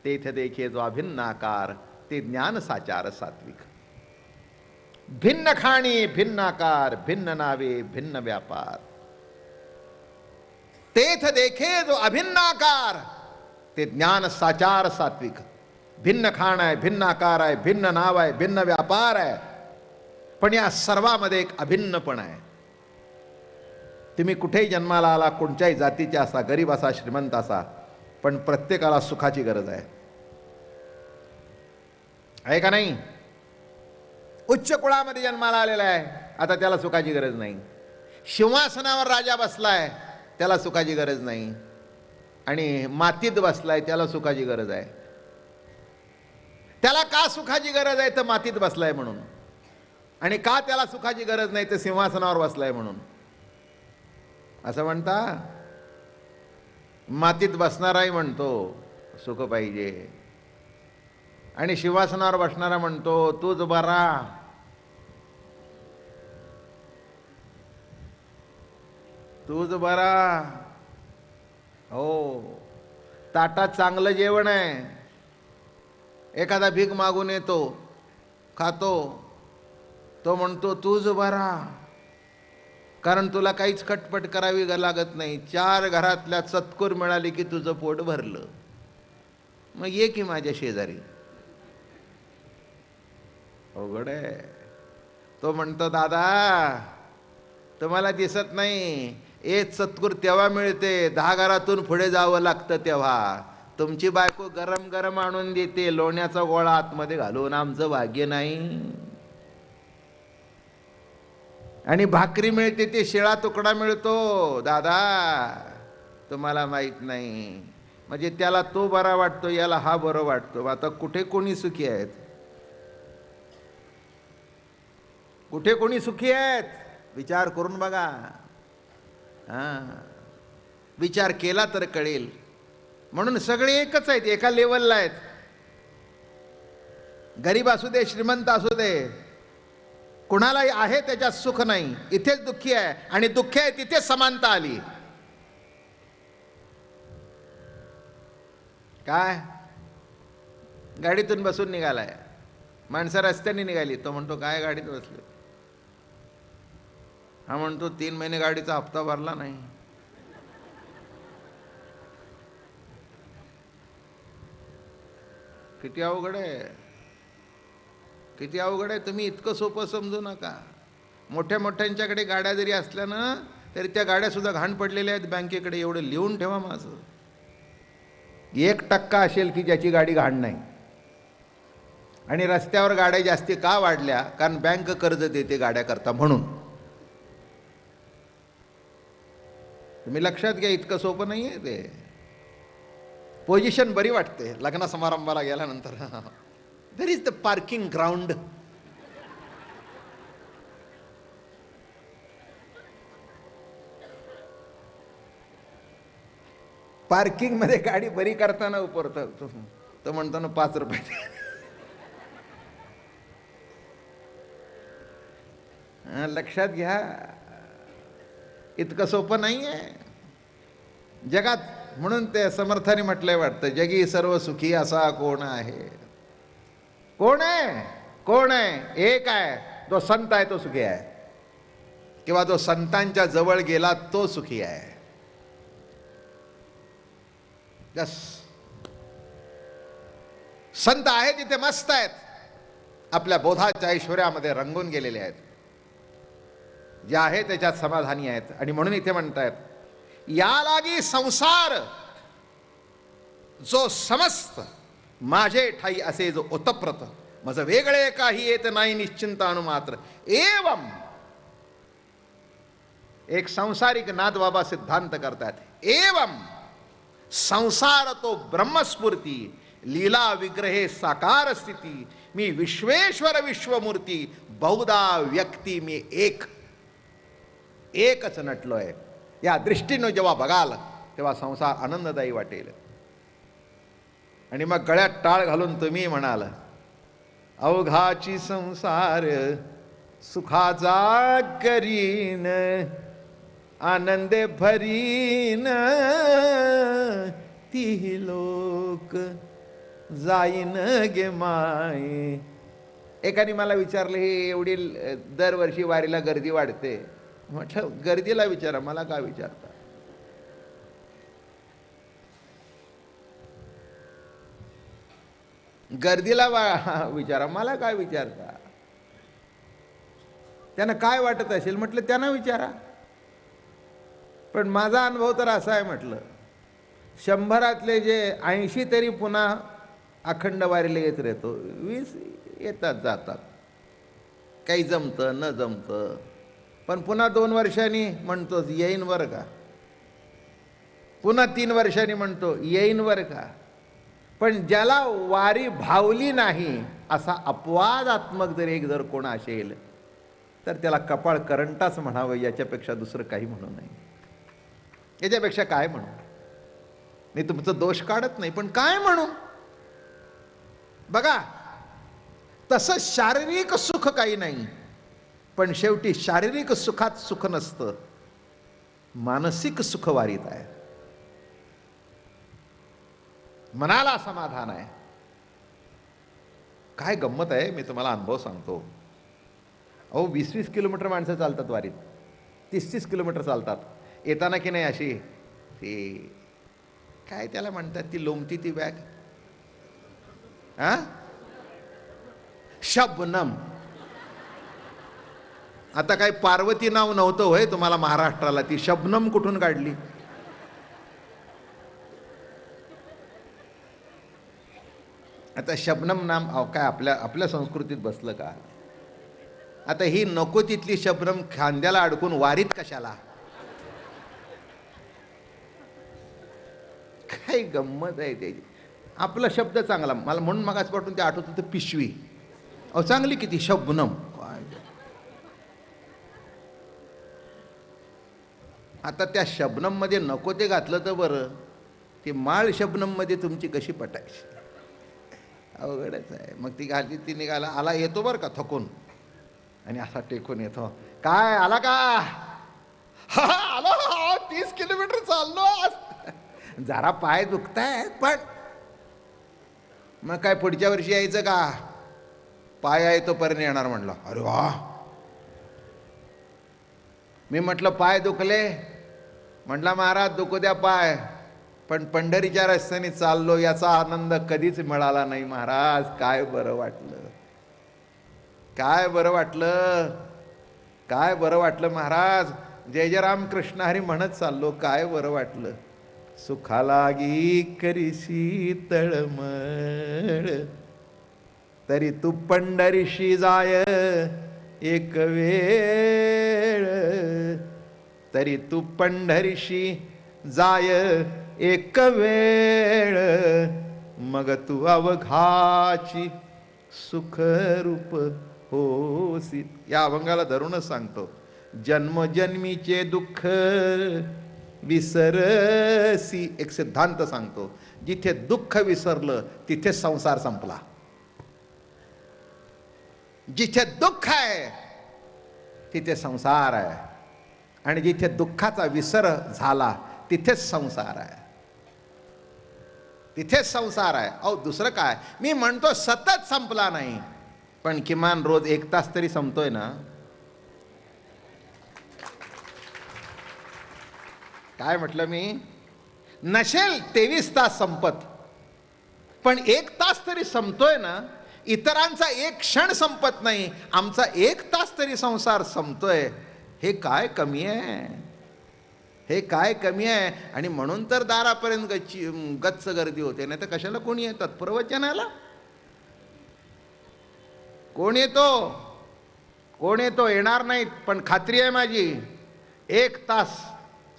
तेथ देखे जो अभिन्न आकार, ते ज्ञान साचार सात्विक. भिन्न खाणी भिन्न आकार, भिन्न नावे भिन्न व्यापार, तेथ देखे जो अभिन्न आकार, ते ज्ञान साचार सात्विक. भिन्न खाण आहे, भिन्न आकार आहे, भिन्न नाव आहे, भिन्न व्यापार आहे, पण या सर्वामध्ये एक अभिन्नपण आहे. तुम्ही कुठेही जन्माला आला, कोणत्याही जातीचे असा, गरीब असा, श्रीमंत असा, पण प्रत्येकाला सुखाची गरज आहे. आहे का नाही? उच्च कुळामध्ये जन्माला आलेला आहे, आता त्याला सुखाची गरज नाही. सिंहासनावर राजा बसलाय, त्याला सुखाची गरज नाही. आणि मातीत बसलाय, त्याला सुखाची गरज आहे. त्याला का सुखाची गरज आहे? तर मातीत बसलाय म्हणून. आणि का त्याला सुखाची गरज नाही? तर सिंहासनावर बसलाय म्हणून. असं म्हणता? मातीत बसणाराही म्हणतो सुख पाहिजे, आणि सिंहासनावर बसणारा म्हणतो तूच बरा. तूच बरा. हो, ताटात चांगलं जेवण आहे, एखादा भीक मागून येतो, खातो, तो म्हणतो तूच बरा, कारण तुला काहीच खटपट करावी लागत नाही. 4 घरातल्या चतकोर मिळाली की तुझं पोट भरलं, मग ये की माझ्या शेजारी. अवघड आहे. तो म्हणतो दादा तुम्हाला दिसत नाही, एक चतकुर तेव्हा मिळते 10 घरातून पुढे जावं लागतं तेव्हा. तुमची बायको गरम गरम आणून देते, लोण्याचा गोळा आतमध्ये घालून, आमचं भाग्य नाही. आणि भाकरी मिळते ते शिळा तुकडा मिळतो दादा, तुम्हाला माहित नाही. म्हणजे त्याला तो बरा वाटतो, याला हा बरं वाटतो. आता कुठे कोणी सुखी आहेत? कुठे कोणी सुखी आहेत? विचार करून बघा. विचार केला तर कळेल. म्हणून सगळे एकच आहेत, एका लेवलला आहेत. गरीब असू दे, श्रीमंत असू दे, कुणालाही आहे त्याच्यात सुख नाही. इथेच दुःखी आहे, आणि दुःखी आहे तिथेच समानता आली. काय? गाडीतून बसून निघालाय, माणसं रस्त्याने निघाली, तो म्हणतो काय गाडीत बसले? हा म्हणतो 3 महिने गाडीचा हप्ता भरला नाही. किती अवघड आहे, किती अवघड आहे. तुम्ही इतकं सोपं समजू नका. मोठ्या मोठ्यांच्याकडे गाड्या जरी असल्या ना, तरी त्या गाड्या सुद्धा घाण पडलेल्या आहेत बँकेकडे. एवढं लिहून ठेवा माझं. 1% असेल की ज्याची गाडी घाण नाही. आणि रस्त्यावर गाड्या जास्ती का वाढल्या? कारण बँक कर्ज देते गाड्या करता म्हणून. तुम्ही लक्षात घ्या, इतकं सोपं नाही आहे ते. पोझिशन बरी वाटते लग्न समारंभाला गेल्यानंतर. There is the parking ground. Parking मध्ये गाडी बरी करताना उपरतो तो म्हणतो ना 5 रुपये. लक्षात घ्या, इतकं सोपं नाही आहे जगात. म्हणून ते समर्थाने म्हटलंय वाटतं, जगी सर्व सुखी असा कोण आहे? कोण आहे? कोण आहे? एक आहे, जो संत आहे तो सुखी आहे, किंवा जो संतांच्या जवळ गेला तो सुखी आहे. बस. संत आहे तिथे मस्त आहेत, आपल्या बोधाच्या ऐश्वर्यामध्ये रंगून गेलेले आहेत, जे आहे त्याच्यात समाधानी आहेत. आणि म्हणून इथे म्हणतायत, या लागी संसार जो समस्त माझे ठाई असे जो ओतप्रत, मज वेगळे काही येत नाही निश्चिंत अनुमात्र. एवं एक सांसारिक नाथ बाबा सिद्धांत करतात. एवं संसार तो ब्रह्मस्फूर्ती, लीला विग्रहे साकार स्थिती, मी विश्वेश्वर विश्वमूर्ती, बहुधा व्यक्ती मी एक. एकच नटलोय. या दृष्टीनं जेव्हा बघाल तेव्हा संसार आनंददायी वाटेल. आणि मग गळ्यात टाळ घालून तुम्ही म्हणाल, अवघाची संसार सुखाचा करीन, आनंदे भरीन, ती लोक जाईन गे माय. एकाने मला विचारलं, हे एवढी दरवर्षी वारीला गर्दी वाढते. म्हटलं गर्दीला विचारा, मला काय विचारता? गर्दीला विचारा, मला काय विचारता? त्यांना काय वाटत असेल म्हटलं त्यांना विचारा. पण माझा अनुभव तर असा आहे म्हटलं, 100 जे 80 तरी पुन्हा अखंड वारीला येत राहतो, 20 येतात जातात, काही जमतं न जमतं, पण पुन्हा 2 वर्षांनी म्हणतो येईन बरं का, पुन्हा 3 वर्षांनी म्हणतो येईन बरं का. पण ज्याला वारी भावली नाही असा अपवादात्मक जर कोण असेल तर त्याला कपाळ करंटाच म्हणावं, याच्यापेक्षा दुसरं काही म्हणू नये. याच्यापेक्षा काय म्हणू? मी तुमचं दोष काढत नाही, पण काय म्हणू? बघा, तसं शारीरिक सुख काही नाही, पण शेवटी शारीरिक सुखात सुख नसतं, मानसिक सुख वारीत आहे, मनाला समाधान आहे. काय गंमत आहे, मी तुम्हाला अनुभव सांगतो. अहो 20-20 किलोमीटर माणसं चालतात वारीत, 30-30 किलोमीटर चालतात. येताना की नाही अशी ती काय त्याला म्हणतात, ती लोमती ती बॅग, शबनम. आता काय पार्वती नाव नव्हतं होय तुम्हाला महाराष्ट्राला, ती शबनम कुठून काढली? आता शबनम नाम काय आपल्या संस्कृतीत बसलं का? आता ही नको तिथली शबनम खांद्याला अडकून वारीत कशाला? काय गंमत आहे त्याची. आपला शब्द चांगला, मला म्हणून मगाच पाठवून ते आठवत होतं पिशवी. अहो चांगली किती शबनम. आता त्या शबनम मध्ये नको ते घातलं तर बरं, ती माळ शबनम मध्ये तुमची कशी पटायची? अवघडच आहे. मग ती घाली, ती निघाला, आला येतो बरं का थकून, आणि असा टेकून येतो, काय आला का? हा आलो, 30 किलोमीटर चाललो आज, जरा पाय दुखतायत, पण मग काय पुढच्या वर्षी यायचं का? पाय आहे तोपर्यंत येणार म्हणलं. अरे वा. मी म्हटलं पाय दुखले, म्हटलं महाराज दुखू द्या पाय, पण पंढरीच्या रस्त्याने चाललो याचा आनंद कधीच मिळाला नाही महाराज. काय बरं वाटलं, काय बरं वाटलं, काय बरं वाटलं महाराज. जय जय राम कृष्ण हरी म्हणत चाललो, काय बरं वाटलं. सुखालागी करीसी तळमळ, तरी तू पंढरीशी जाय एक वेळ, तरी तू पंढरीशी जाय एक वेळ, मग तू अवघाची सुखरूप होसी. या अभंगाला धरूनच सांगतो, जन्मजन्मीचे दुःख विसरसी. एक सिद्धांत सांगतो, जिथे दुःख विसरलं तिथे संसार संपला. जिथे दुःख आहे तिथे संसार आहे, आणि जिथे दुःखाचा विसर झाला तिथेच संसार आहे, तिथेच संसार आहे. अहो दुसरं काय, मी म्हणतो सतत संपला नाही, पण किमान रोज 1 तास तरी संपतोय ना. काय म्हटलं मी? नसेल 23 तास संपत, पण 1 तास तरी संपतोय ना. इतरांचा 1 क्षण संपत नाही, आमचा 1 तास तरी संसार संपतोय. हे काय कमी आहे, हे काय कमी आहे. आणि म्हणून तर दारापर्यंत गच्च गर्दी होते, नाही तर कशाला कोणी येतात प्रवचनाला? कोण येतो? कोण येतो? येणार नाहीत. पण खात्री आहे माझी, 1 तास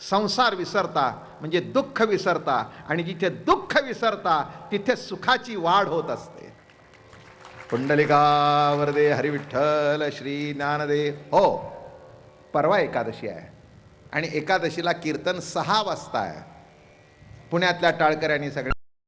संसार विसरता म्हणजे दुःख विसरता, आणि जिथे दुःख विसरता तिथे सुखाची वाढ होत असते. पुंडलिका वरदे हरी विठ्ठल श्री ज्ञानदेव. हो, परवा एकादशी आहे, आणि एकादशीला कीर्तन 6 वाजता आहे. पुण्यातल्या टाळकऱ्यांनी सगळ्या